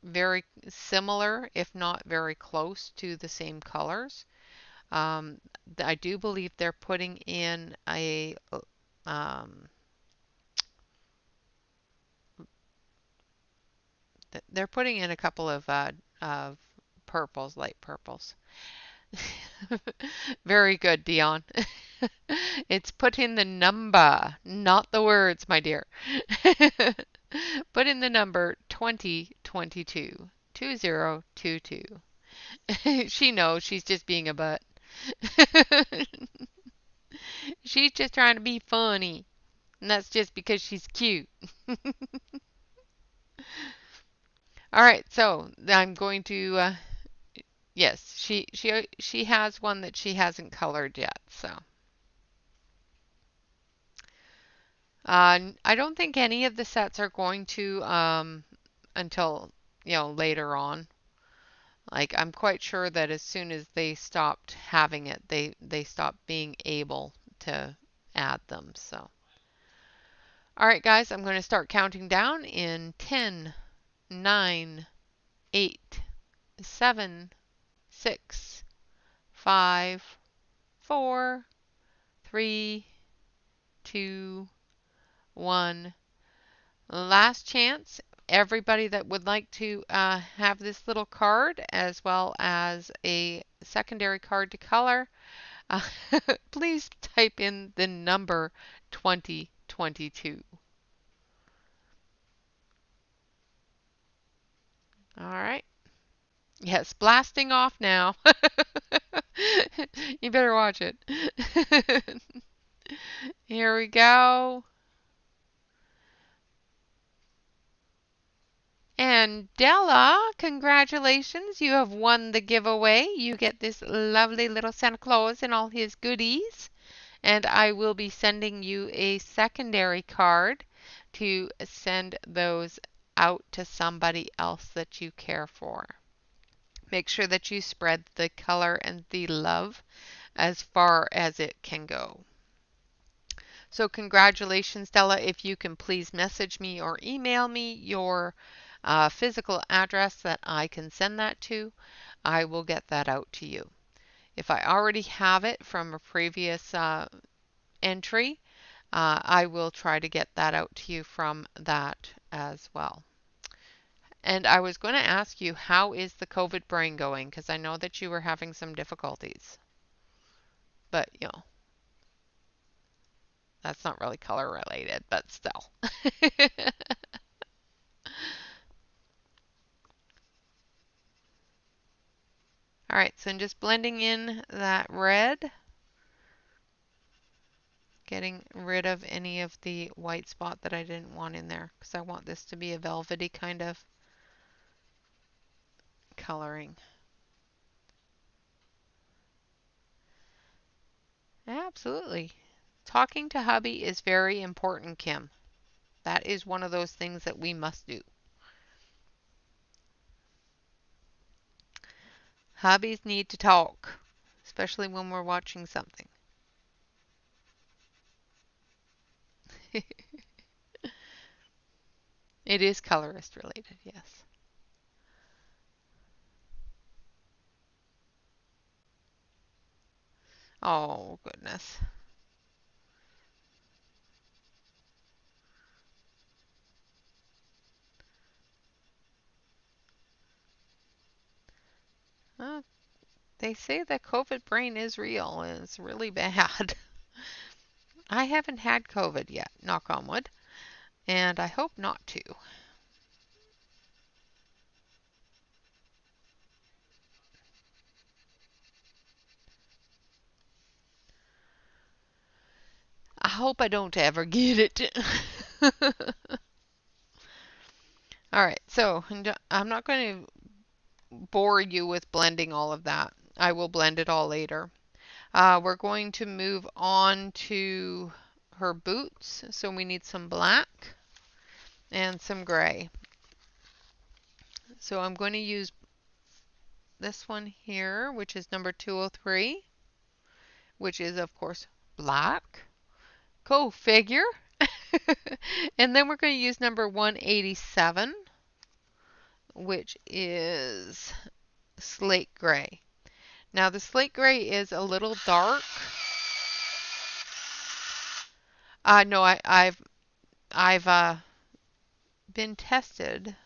very similar, if not very close to the same colors. Um, I do believe they're putting in um, they're putting in a couple of purples, light purples. Very good, Dion. It's put in the number, not the words, my dear. Put in the number 2022. 2022. She knows she's just being a butt. She's just trying to be funny. And that's just because she's cute. All right, so I'm going to yes, she has one that she hasn't colored yet. So I don't think any of the sets are going to until later on. Like I'm quite sure that as soon as they stopped having it, they stopped being able to add them. So all right, guys, I'm going to start counting down in 10, 9, 8, 7, 6, 5, 4, 3, 2, 1. Last chance. Everybody that would like to have this little card as well as a secondary card to color, uh, please type in the number 2022. All right. Yes, blasting off now. You better watch it. Here we go. And Della, congratulations. You have won the giveaway. You get this lovely little Santa Claus and all his goodies. And I will be sending you a secondary card to send those out to somebody else that you care for. Make sure that you spread the color and the love as far as it can go. So congratulations, Della. If you can please message me or email me your physical address that I can send that to, I will get that out to you. If I already have it from a previous entry, I will try to get that out to you from that as well. And I was going to ask you, how is the COVID brain going? Because I know that you were having some difficulties. But, that's not really color related, but still. All right, so I'm just blending in that red, getting rid of any of the white spot that I didn't want in there because I want this to be a velvety kind of coloring. Absolutely. Talking to hubby is very important, Kim. That is one of those things that we must do. Hubbies need to talk, especially when we're watching something. It is colorist related, yes. Oh, goodness. Uh, they say that COVID brain is real and it's really bad. I haven't had COVID yet, knock on wood, and I hope not to. I hope I don't ever get it. All right, so I'm not going to bore you with blending all of that. I will blend it all later. We're going to move on to her boots. So we need some black and some gray. So I'm going to use this one here, which is number 203, which is, of course, black. Go figure. And then we're going to use number 187, which is slate gray. Now the slate gray is a little dark. No, I've been tested,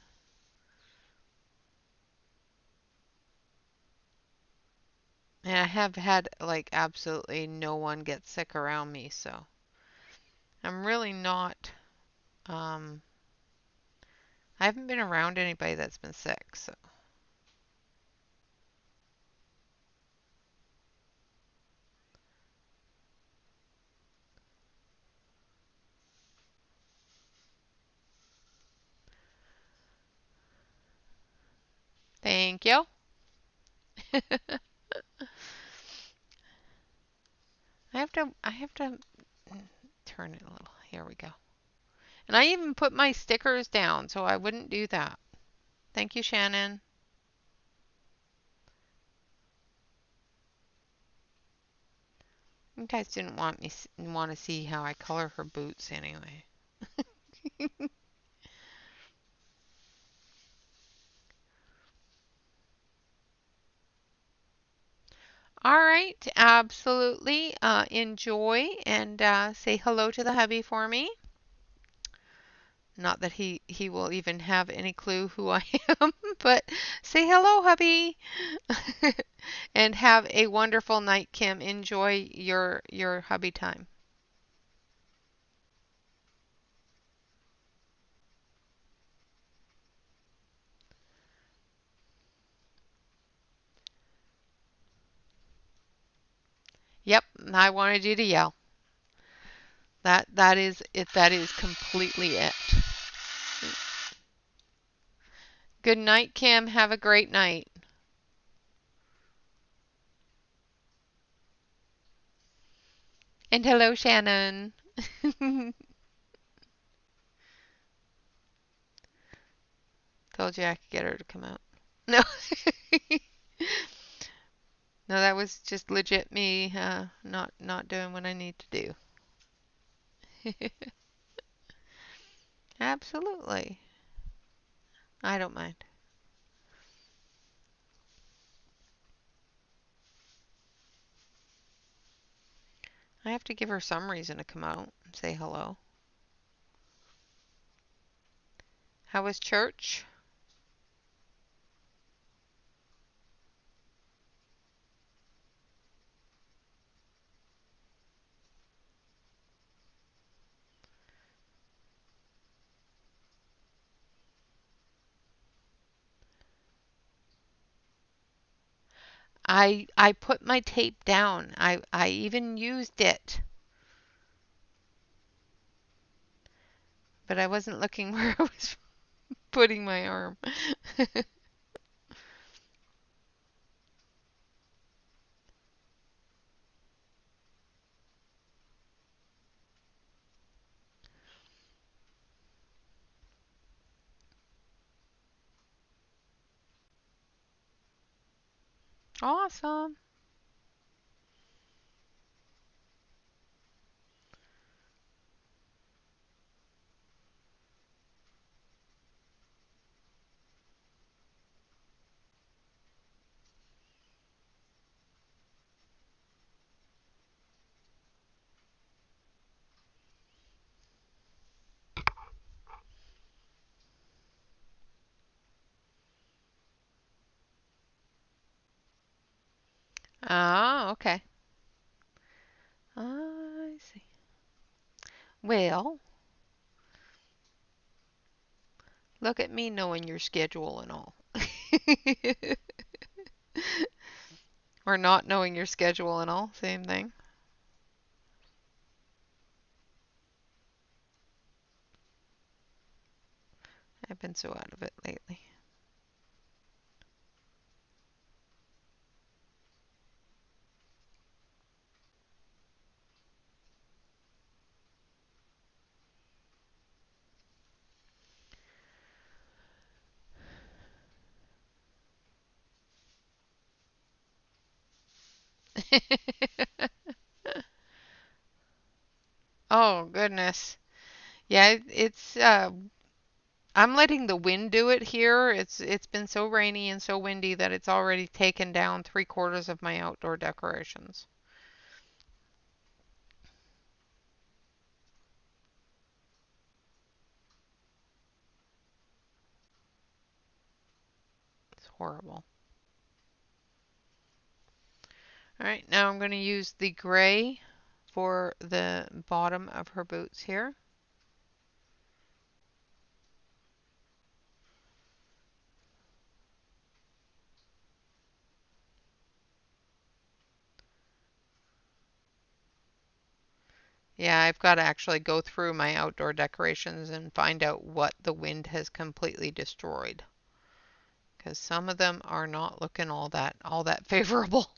and I have had like absolutely no one get sick around me, so I'm really not. Um, I haven't been around anybody that's been sick, so thank you. I have to turn it a little. Here we go. And I even put my stickers down so I wouldn't do that. Thank you, Shannon. You guys didn't want to see how I color her boots anyway. All right, absolutely. Enjoy and say hello to the hubby for me. Not that he will even have any clue who I am, but say hello, hubby. And have a wonderful night, Kim. Enjoy your hubby time. Yep, I wanted you to yell. That is it. That is completely it. Good night, Kim. Have a great night. And hello, Shannon. Told you I could get her to come out. No. No, that was just legit me not doing what I need to do. Absolutely. I don't mind. I have to give her some reason to come out and say hello. How was church? I put my tape down. I even used it, but I wasn't looking where I was putting my arm. Awesome. Ah, okay. I see. Well, look at me knowing your schedule and all. Or not knowing your schedule and all, same thing. I've been so out of it lately. Oh, goodness. Yeah, it's I'm letting the wind do it here. It's been so rainy and so windy that it's already taken down 3/4 of my outdoor decorations. It's horrible. All right, now I'm going to use the gray for the bottom of her boots here. Yeah, I've got to actually go through my outdoor decorations and find out what the wind has completely destroyed. Because some of them are not looking all that favorable.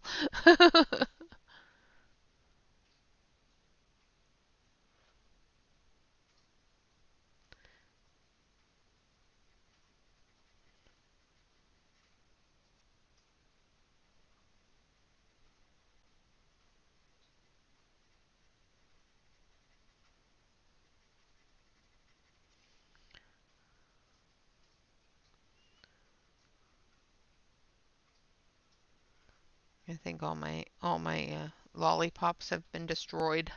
I think all my lollipops have been destroyed.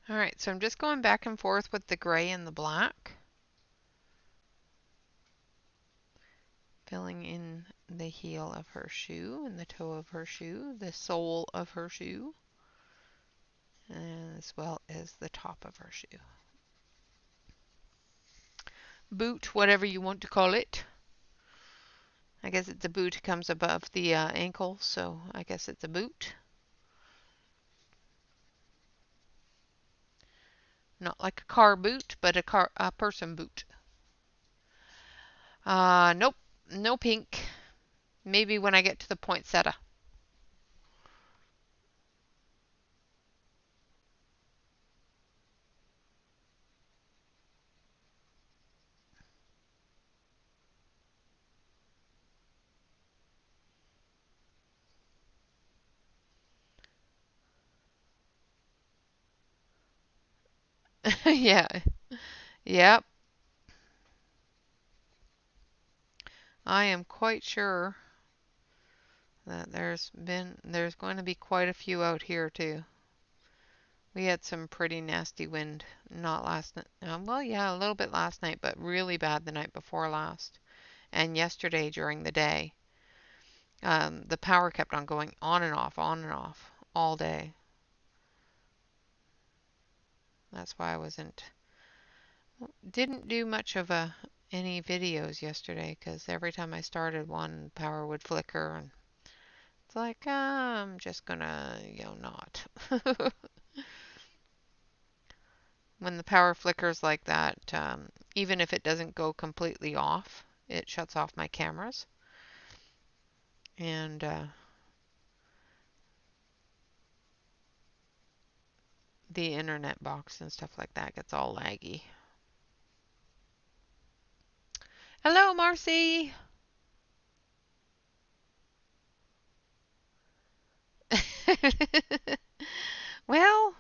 All right, so I'm just going back and forth with the gray and the black, filling in the heel of her shoe and the toe of her shoe, the sole of her shoe, as well as the top of her shoe. Boot, whatever you want to call it. I guess it's a boot. It comes above the ankle, so I guess it's a boot. Not like a car boot, but a person boot. Nope, no pink. Maybe when I get to the poinsettia. Yeah, yep. I am quite sure that there's going to be quite a few out here too. We had some pretty nasty wind, not last night. Well, yeah, a little bit last night, but really bad the night before last. And yesterday during the day, the power kept on going on and off all day. That's why I didn't do much of any videos yesterday because every time I started one, power would flicker and it's like, I'm just gonna, not. When the power flickers like that, even if it doesn't go completely off, it shuts off my cameras. And the internet box and stuff like that gets all laggy. Hello, Marcy. Well,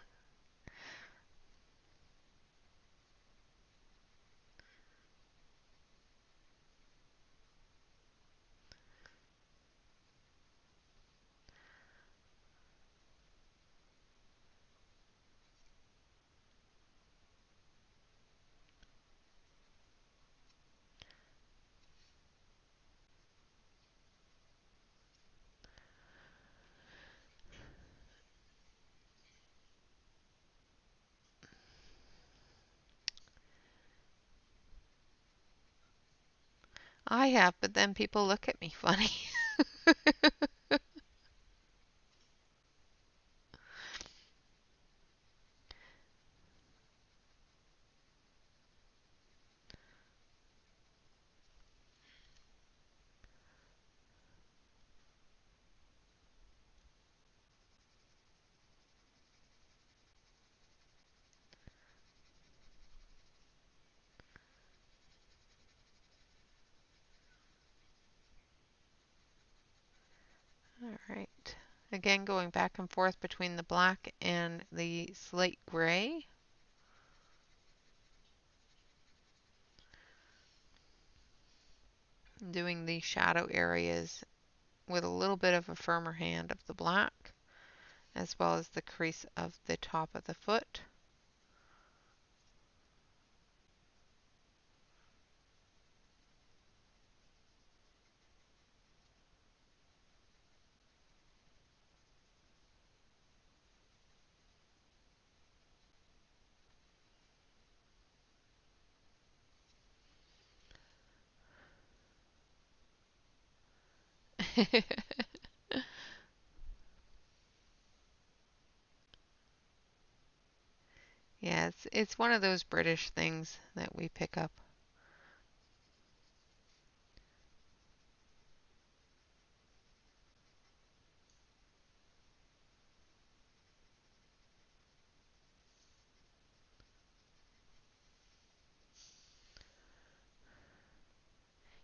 I have, but then people look at me funny. Again, going back and forth between the black and the slate gray. Doing the shadow areas with a little bit of a firmer hand of the black, as well as the crease of the top of the foot. Yeah, it's one of those British things that we pick up.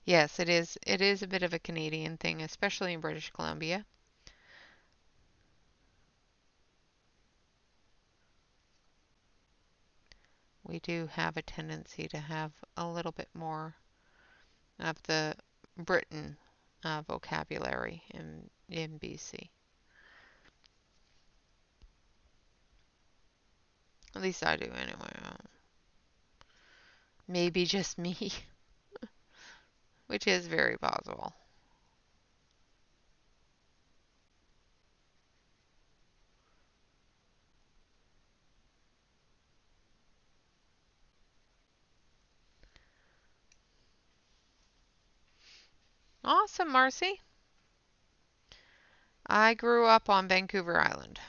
Yes, it is. It is a bit of a Canadian thing, especially in British Columbia. We do have a tendency to have a little bit more of the Britain vocabulary in BC. At least I do anyway. Maybe just me, which is very possible. Awesome, Marcy. I grew up on Vancouver Island.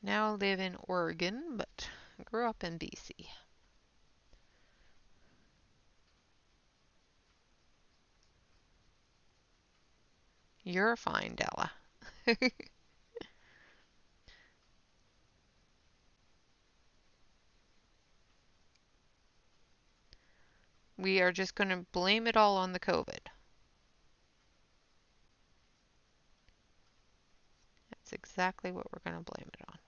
Now live in Oregon, but grew up in BC. You're fine, Della. We are just going to blame it all on the COVID. That's exactly what we're going to blame it on.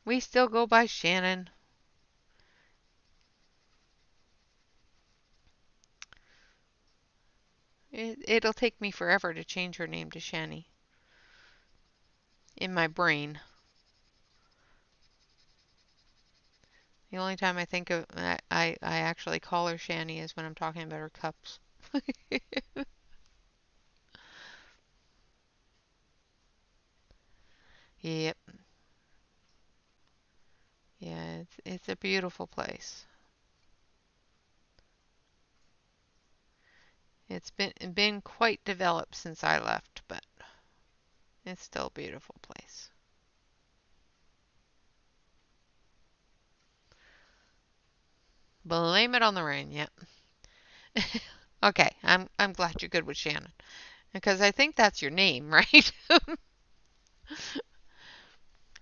We still go by Shannon. It'll take me forever to change her name to Shani in my brain. The only time I think of I actually call her Shani is when I'm talking about her cups. Yep. Yeah, it's a beautiful place. It's been quite developed since I left, but it's still a beautiful place. Blame it on the rain, yep. Okay, I'm glad you're good with Shannon because I think that's your name, right?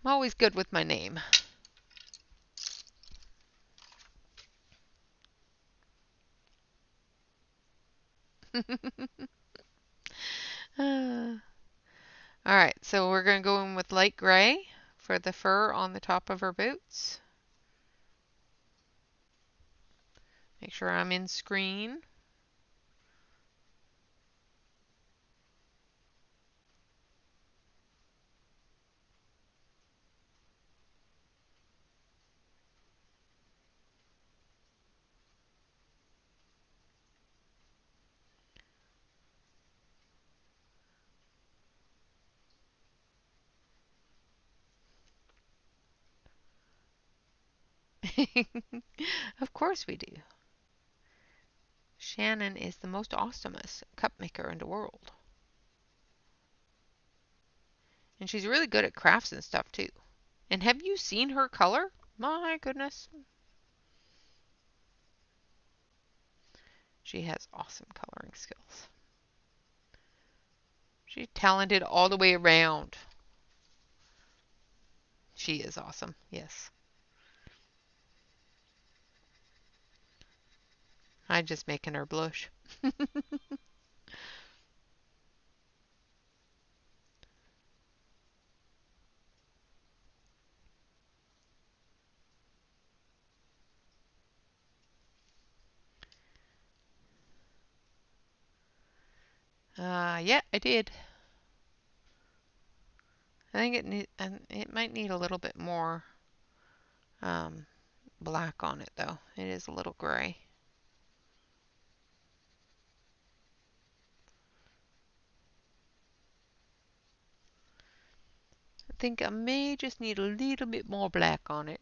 I'm always good with my name. All right, so we're going to go in with light gray for the fur on the top of her boots. Make sure I'm in screen. Of course we do. Shannon is the most awesomest cup maker in the world. And she's really good at crafts and stuff too. And have you seen her color? My goodness. She has awesome coloring skills. She's talented all the way around. She is awesome, yes. I'm just making her blush. Yeah, I did. I think it might need a little bit more um, black on it though. It is a little gray. I think I may just need a little bit more black on it.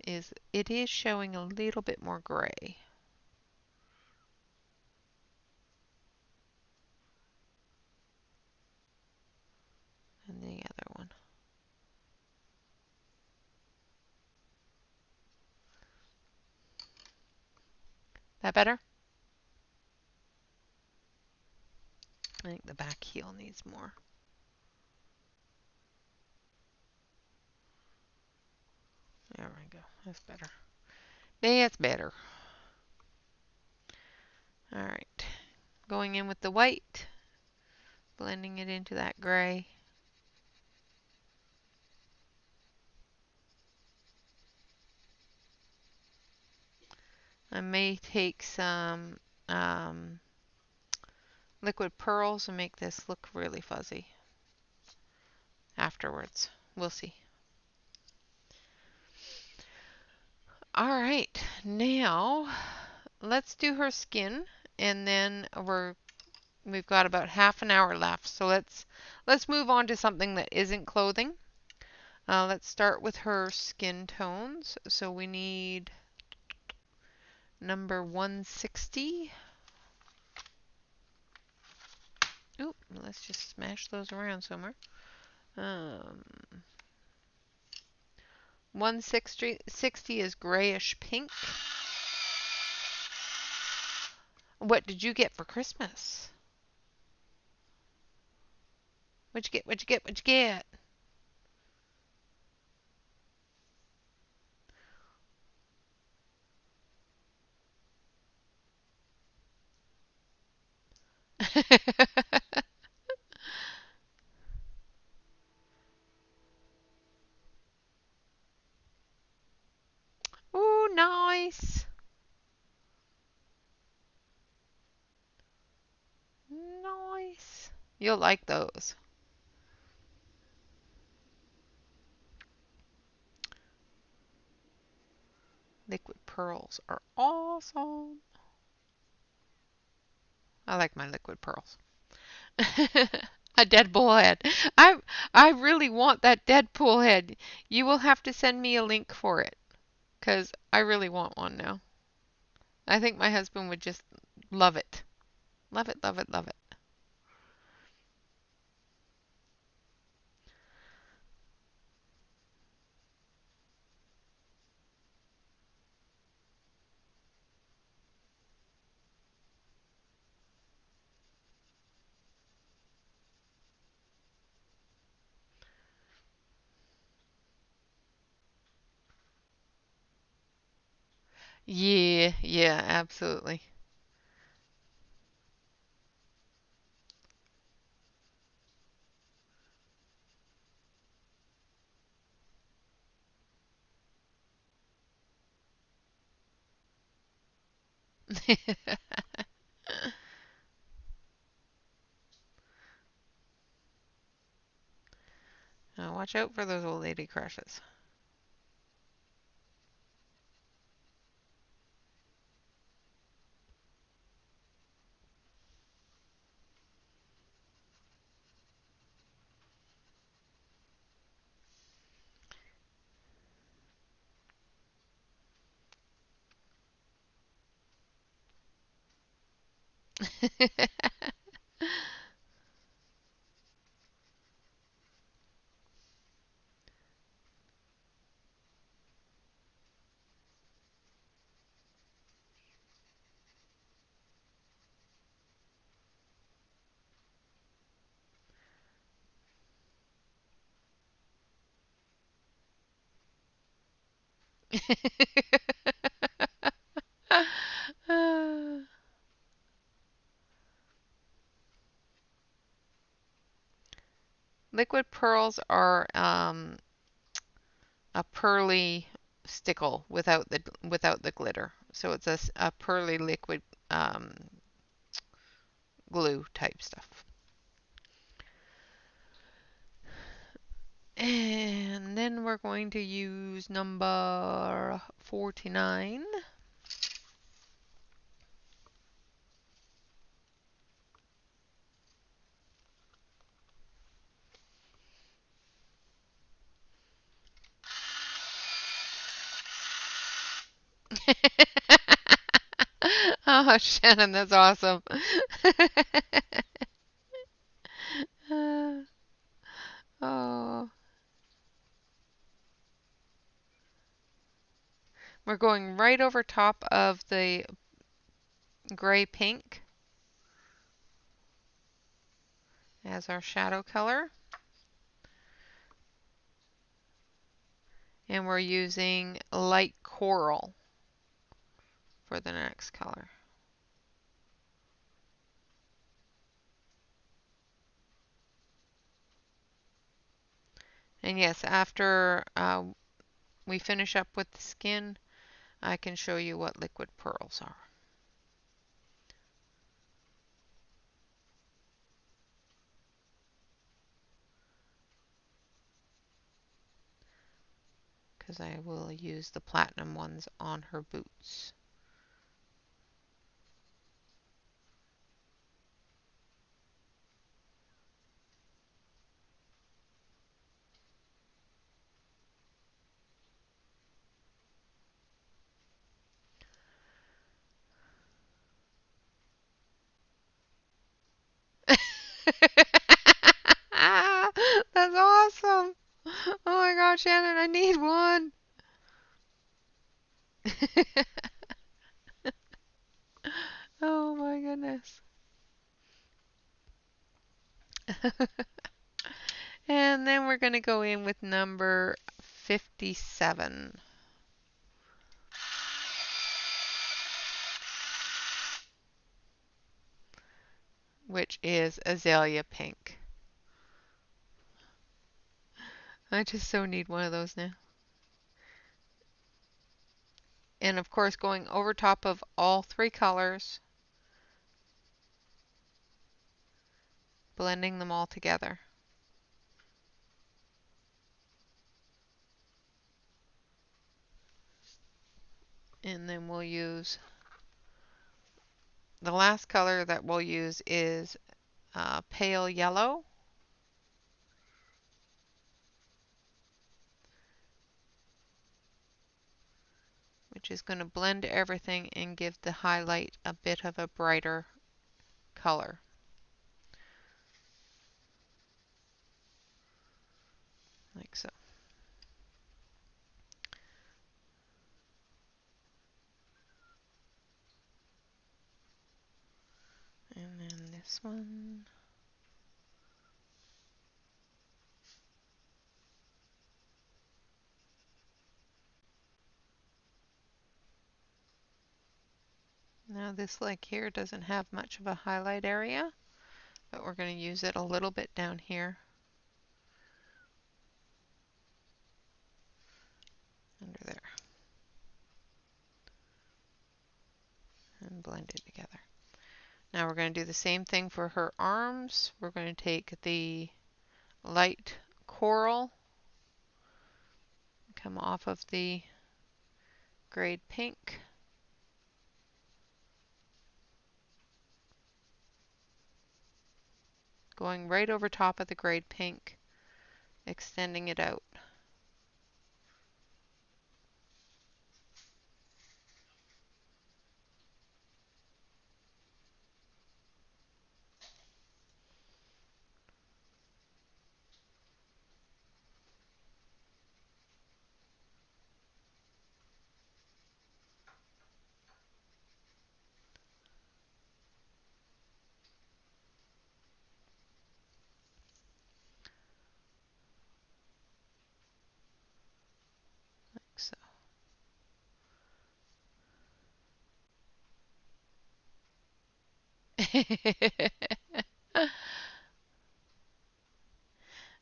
It is showing a little bit more gray. And the other one. That better? I think the back heel needs more. There we go. That's better. That's better. All right. Going in with the white, blending it into that gray. I may take some liquid pearls and make this look really fuzzy afterwards. We'll see. All right, now let's do her skin, and then we've got about half an hour left. So let's move on to something that isn't clothing. Let's start with her skin tones. So we need number 160. Oop, let's just smash those around somewhere. 160 is grayish pink. What did you get for Christmas? What'd you get? What'd you get? What'd you get? Ooh, nice. Nice. You'll like those. Liquid pearls are awesome. I like my liquid pearls. A Deadpool head. I really want that Deadpool head. You will have to send me a link for it, because I really want one now. I think my husband would just love it. Love it, love it, love it. Yeah, yeah, absolutely. Now watch out for those old lady crushes. Liquid pearls are a pearly stickle without the glitter. So it's a pearly liquid um, glue type stuff. And then we're going to use number 49. Oh, Shannon, that's awesome. Oh, we're going right over top of the gray pink as our shadow color. And we're using light coral for the next color. And yes, after we finish up with the skin, I can show you what liquid pearls are. Because I will use the platinum ones on her boots. That's awesome. Oh my gosh, Shannon, I need one. Oh my goodness. And then we're going to go in with number 57, which is azalea pink. I just so need one of those now. And of course, going over top of all three colors, blending them all together. And then we'll use, the last color that we'll use is pale yellow. Which is going to blend everything and give the highlight a bit of a brighter color. Like so. And then this one. Now this leg here doesn't have much of a highlight area, but we're going to use it a little bit down here. Under there. And blend it together. Now we're going to do the same thing for her arms. We're going to take the light coral, come off of the grade pink, going right over top of the grade pink, extending it out.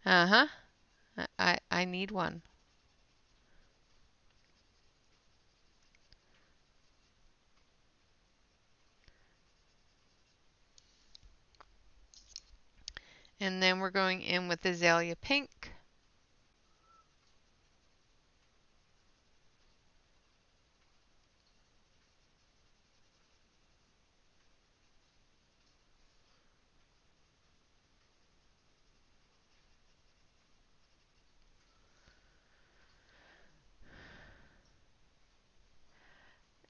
Uh-huh. I need one. And then we're going in with azalea pink.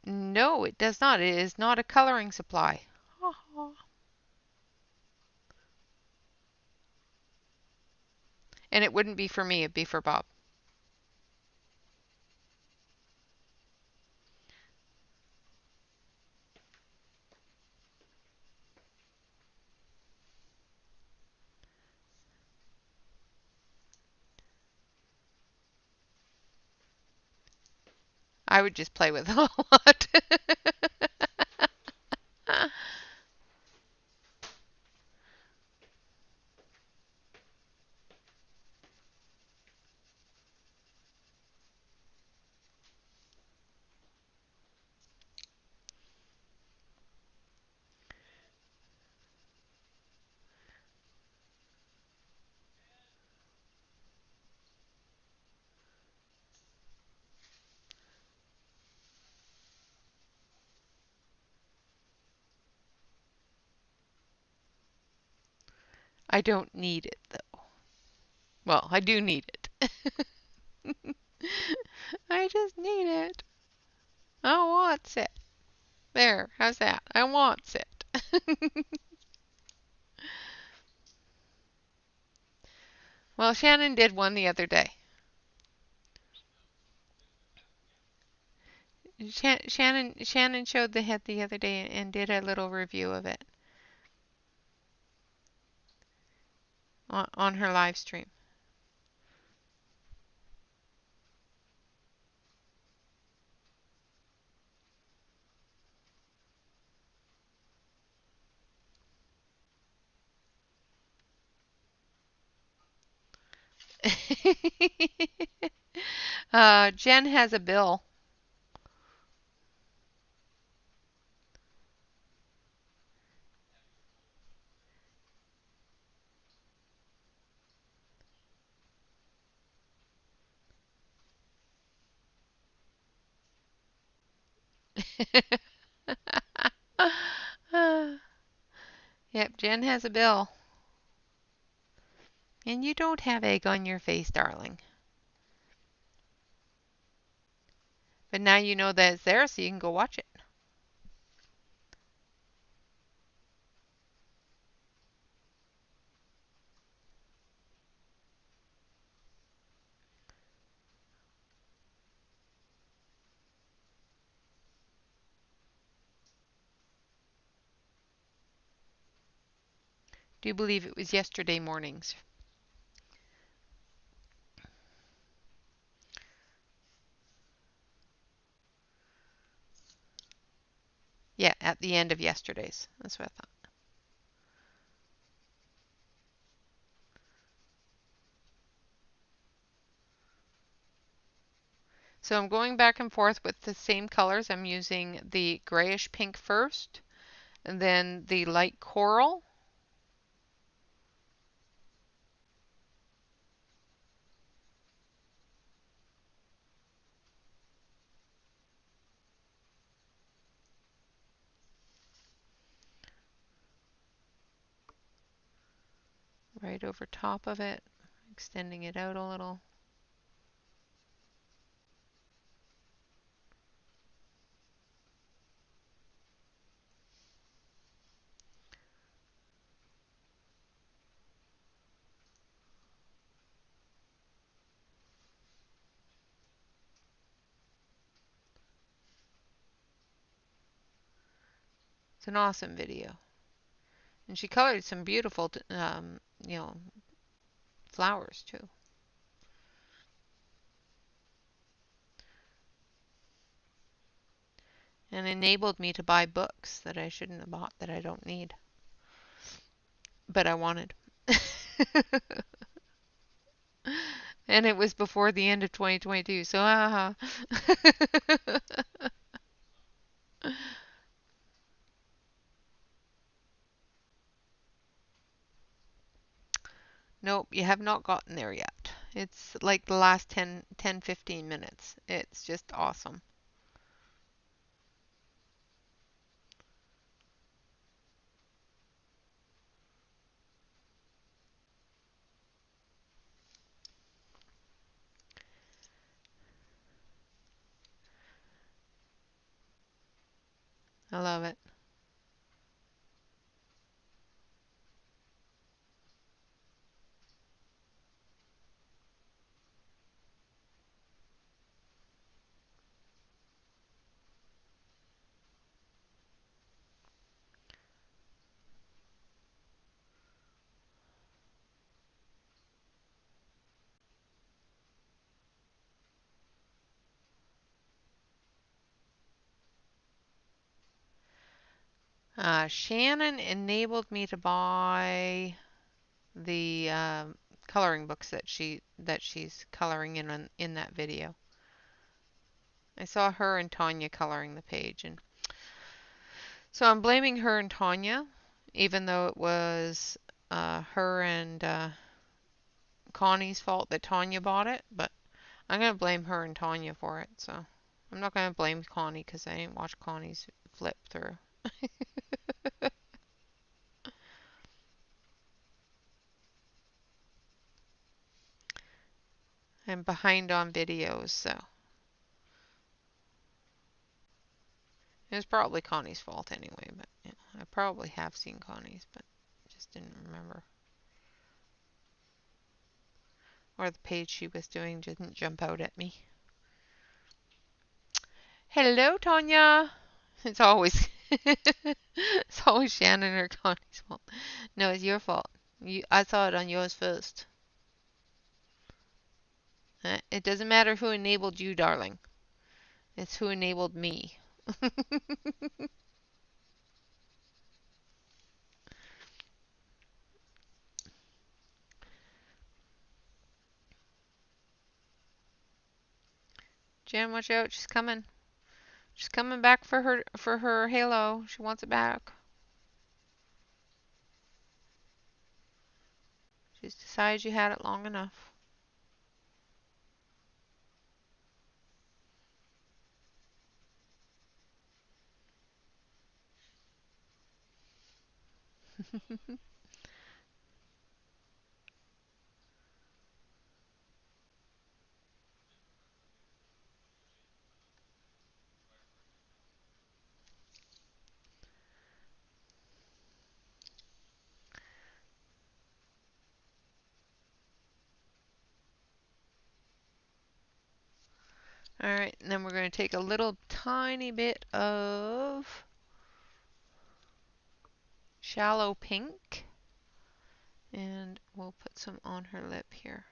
No, it does not. It is not a coloring supply. And it wouldn't be for me, it'd be for Bob. I would just play with it a lot. I don't need it though. Well, I do need it. I just need it. I want it. There, how's that? I want it. Well, Shannon did one the other day. Shannon showed the head the other day and did a little review of it on her live stream. Jen has a bill. Yep, Jen has a bill. And you don't have egg on your face, darling. But now you know that it's there, so you can go watch it. Do you believe it was yesterday mornings? Yeah, at the end of yesterday's. That's what I thought. So I'm going back and forth with the same colors. I'm using the grayish pink first, and then the light coral. Right over top of it, extending it out a little. It's an awesome video. And she colored some beautiful, you know, flowers too. And enabled me to buy books that I shouldn't have bought that I don't need. but I wanted. And it was before the end of 2022, so haha. Nope, you have not gotten there yet. It's like the last 15 minutes. It's just awesome. I love it. Shannon enabled me to buy the coloring books that she's coloring in that video. I saw her and Tanya coloring the page, and so I'm blaming her and Tanya, even though it was her and Connie's fault that Tanya bought it. But I'm gonna blame her and Tanya for it. So I'm not gonna blame Connie because I didn't watch Connie's flip through. I'm behind on videos, so it was probably Connie's fault anyway. But yeah, I probably have seen Connie's, but just didn't remember. Or the page she was doing didn't jump out at me. Hello, Tanya. It's always it's always Shannon or Connie's fault. No, it's your fault. I saw it on yours first. It doesn't matter who enabled you, darling. It's who enabled me. Jan, watch out. She's coming. She's coming back for her halo. She wants it back. She's decided you had it long enough. Alright, and then we're going to take a little tiny bit of shallow pink, and we'll put some on her lip here.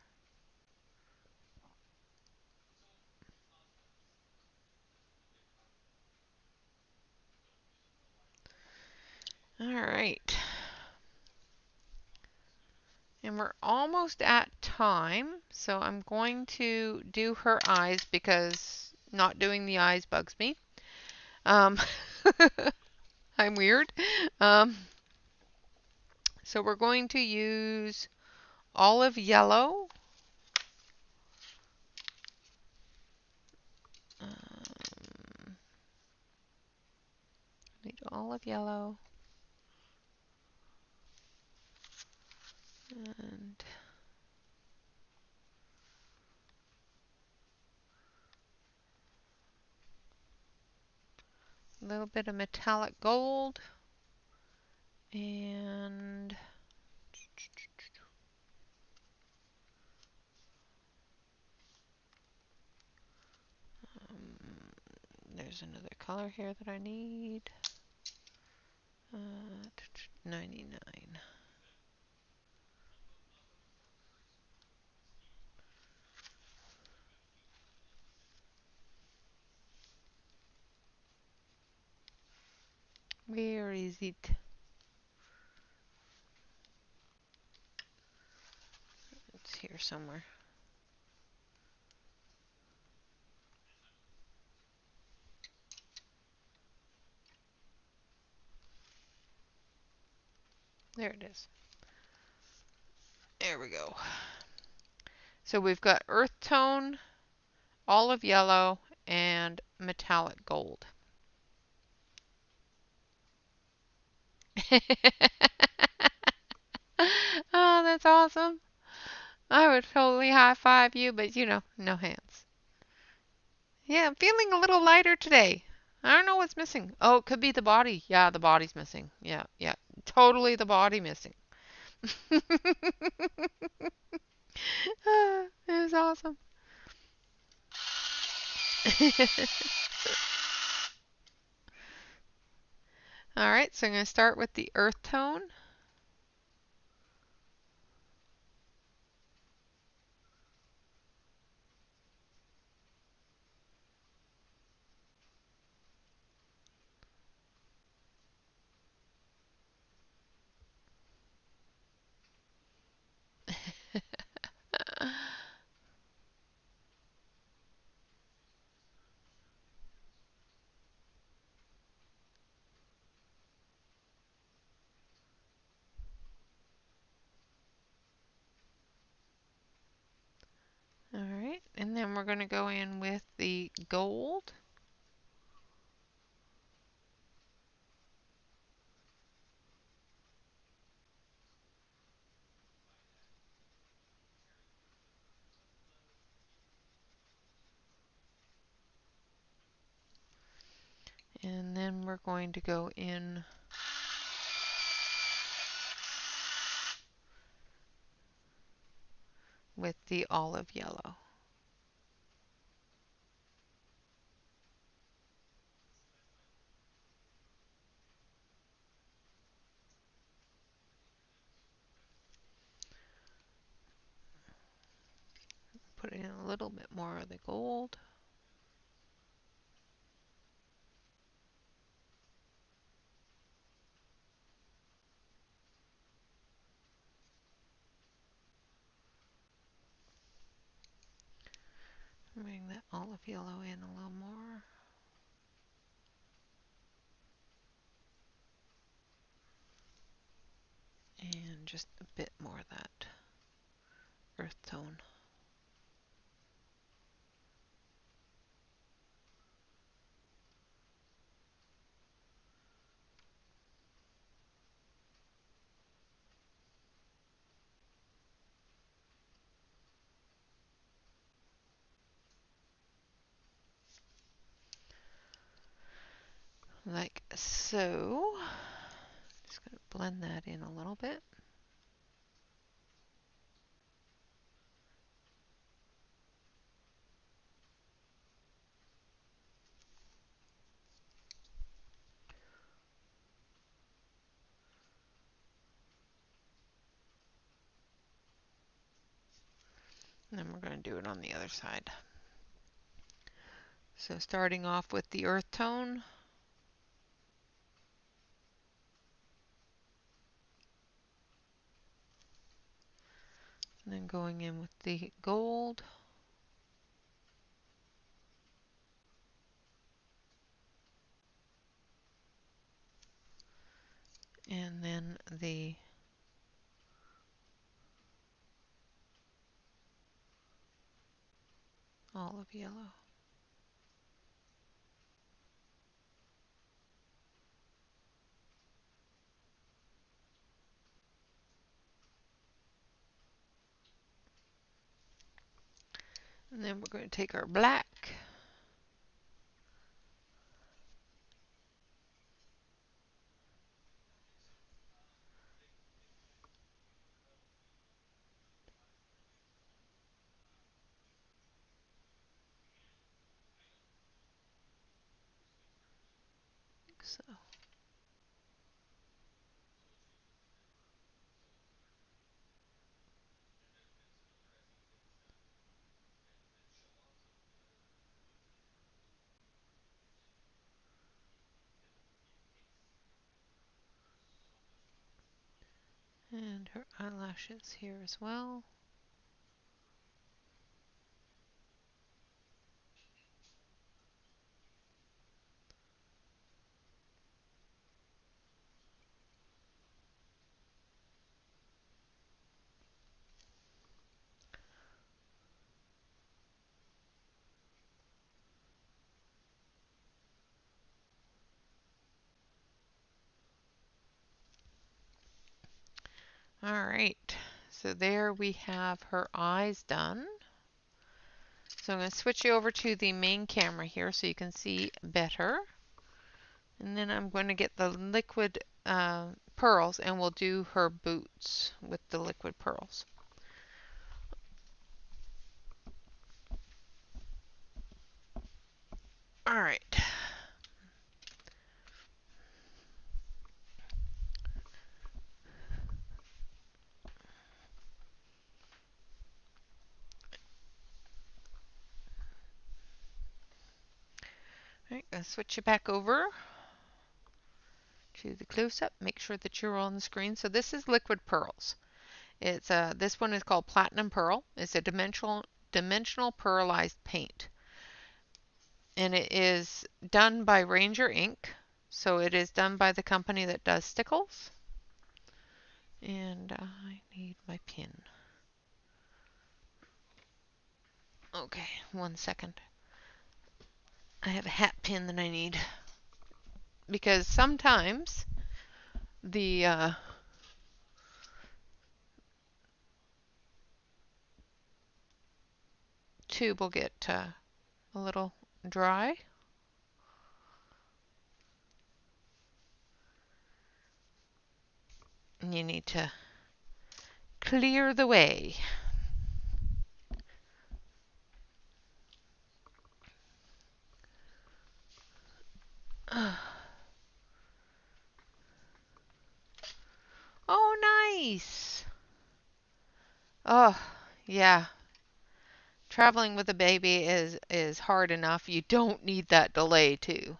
Alright. And we're almost at time, so I'm going to do her eyes because not doing the eyes bugs me. Um, I'm weird. Um, so we're going to use olive yellow. Need olive yellow. And a little bit of metallic gold. And there's another color here that I need. 99. Where is it? somewhere. There it is. There we go. So we've got earth tone, olive yellow, and metallic gold. Oh, that's awesome. I would totally high five you, but no hands. Yeah, I'm feeling a little lighter today. I don't know what's missing. Oh, it could be the body. Yeah, the body's missing. Yeah, yeah. Totally the body missing. It was awesome. All right, so I'm going to start with the earth tone. All right, and then we're going to go in with the gold. And then we're going to go in with the olive yellow. Put in a little bit more of the gold. Bring that olive yellow in a little more. And just a bit more of that earth tone. Like so. Just going to blend that in a little bit. And then we're going to do it on the other side. So starting off with the earth tone. And then going in with the gold. And then the olive yellow. And then we're going to take our black. So. And her eyelashes here as well. All right, so there we have her eyes done. So I'm going to switch you over to the main camera here so you can see better. And then I'm going to get the liquid pearls, and we'll do her boots with the liquid pearls. All right. All right, going to switch you back over to the close-up. Make sure that you're on the screen. So this is liquid pearls. It's this one is called Platinum Pearl. It's a dimensional pearlized paint, and it is done by Ranger Ink. So it is done by the company that does stickles. And I need my pin. Okay, 1 second. I have a hat pin that I need because sometimes the tube will get a little dry. And you need to clear the way. Oh, nice. Oh, yeah. Traveling with a baby is hard enough. You don't need that delay too.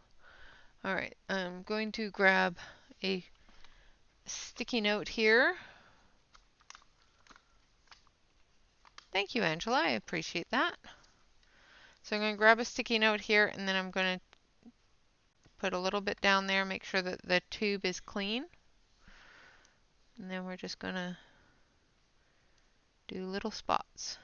All right, I'm going to grab a sticky note here. Thank you, Angela. I appreciate that. So I'm going to grab a sticky note here, and then I'm going to put a little bit down there, make sure that the tube is clean. And then we're just going to do little spots.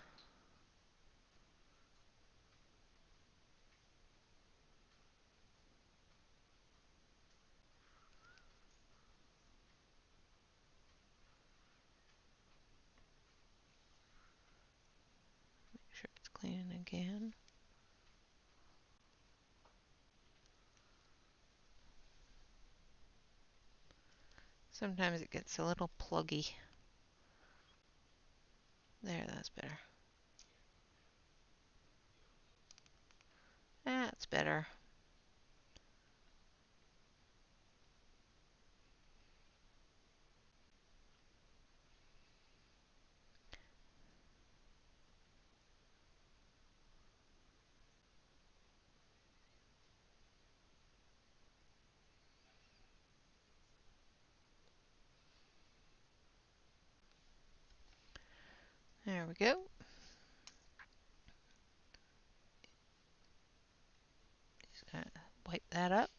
Make sure it's clean again. Sometimes it gets a little pluggy. There, that's better. That's better. There we go. Just gonna wipe that up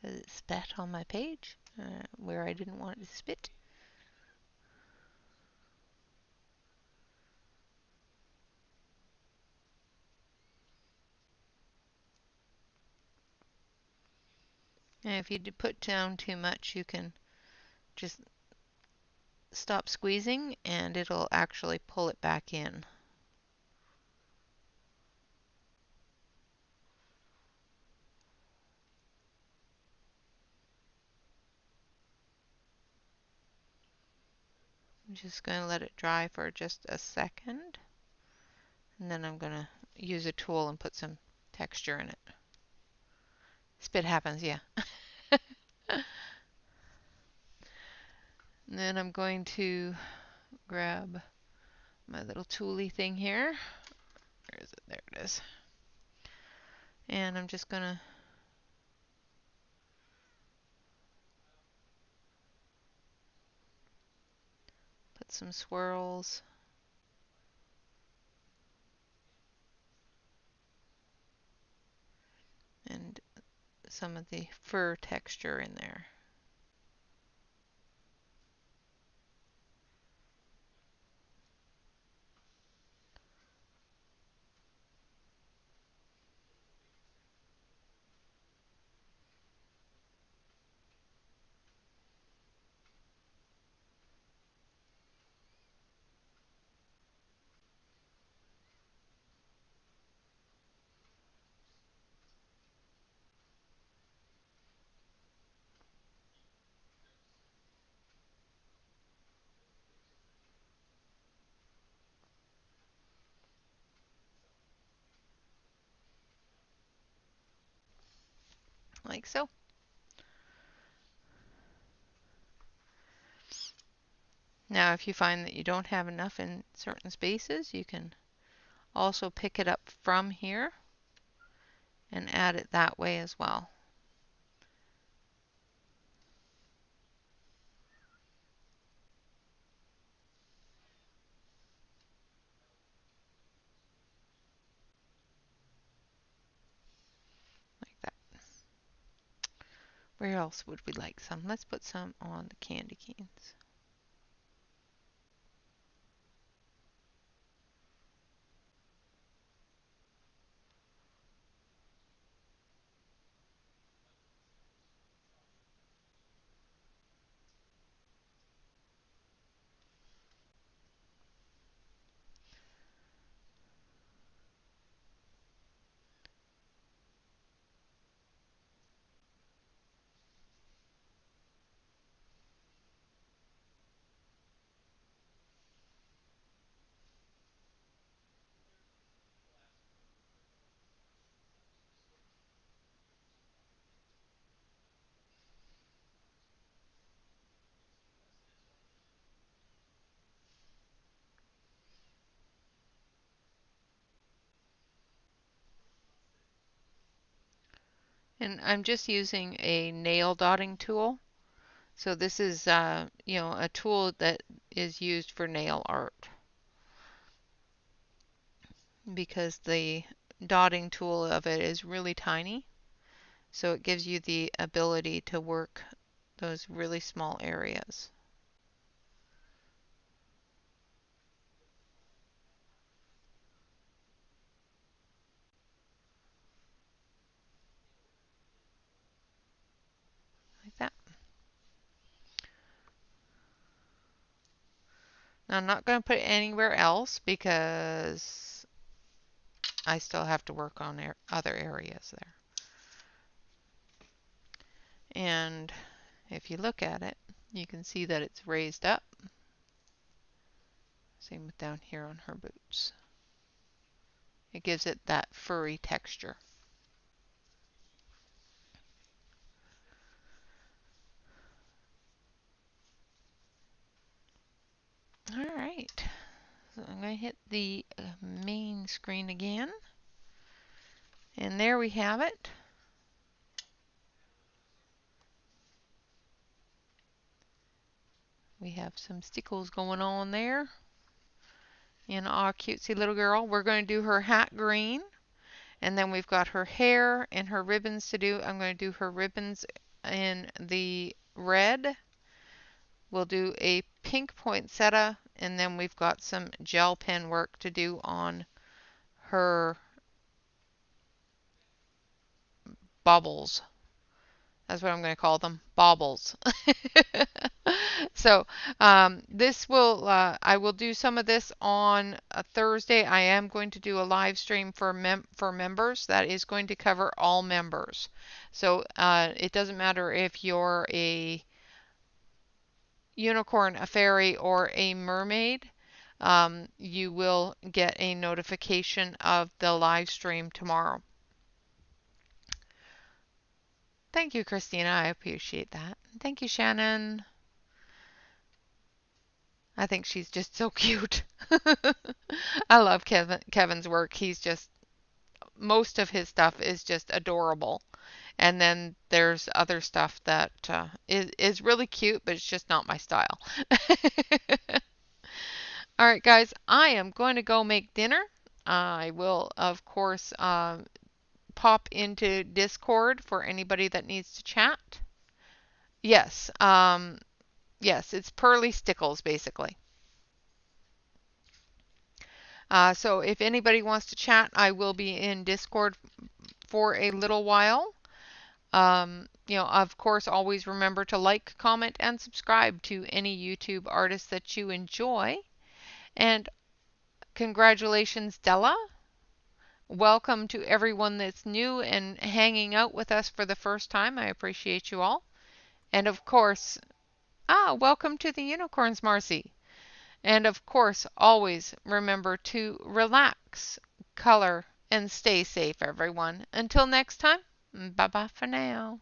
because it spat on my page where I didn't want it to spit. And if you put down too much, you can just stop squeezing and it'll actually pull it back in. I'm just going to let it dry for just a second. And then I'm going to use a tool and put some texture in it. Spit happens, yeah. And then I'm going to grab my little tooly thing here. Where is it? There it is. And I'm just going to put some swirls. And some of the fur texture in there. like so. Now, if you find that you don't have enough in certain spaces, you can also pick it up from here and add it that way as well. Like that. Where else would we like some? Let's put some on the candy canes. And I'm just using a nail dotting tool. So this is, a tool that is used for nail art because the dotting tool of it is really tiny. So it gives you the ability to work those really small areas. Like that. Now I'm not going to put it anywhere else because I still have to work on other areas there. And if you look at it, you can see that it's raised up. Same with down here on her boots. It gives it that furry texture. All right, so I'm going to hit the main screen again. And there we have it. We have some stickles going on there. And our cutesy little girl. We're going to do her hat green. And then we've got her hair and her ribbons to do. I'm going to do her ribbons in the red. We'll do a pink poinsettia. And then we've got some gel pen work to do on her baubles. That's what I'm going to call them, baubles. So I will do some of this on a Thursday. I am going to do a live stream for members that is going to cover all members. So it doesn't matter if you're a unicorn, a fairy, or a mermaid. You will get a notification of the live stream tomorrow. Thank you, Christina. I appreciate that. Thank you, Shannon. I think she's just so cute. I love Kevin's work. He's just, most of his stuff is just adorable. And then there's other stuff that is really cute, but it's just not my style. All right, guys, I am going to go make dinner. I will, of course, pop into Discord for anybody that needs to chat. Yes, yes, it's Pearly Stickles, basically. So if anybody wants to chat, I will be in Discord for a little while. Of course, always remember to like, comment, and subscribe to any YouTube artist that you enjoy. And congratulations, Della. Welcome to everyone that's new and hanging out with us for the first time. I appreciate you all. And of course, welcome to the Unicorns, Marcy. And of course, always remember to relax, color, and stay safe, everyone. Until next time. Bye bye for now.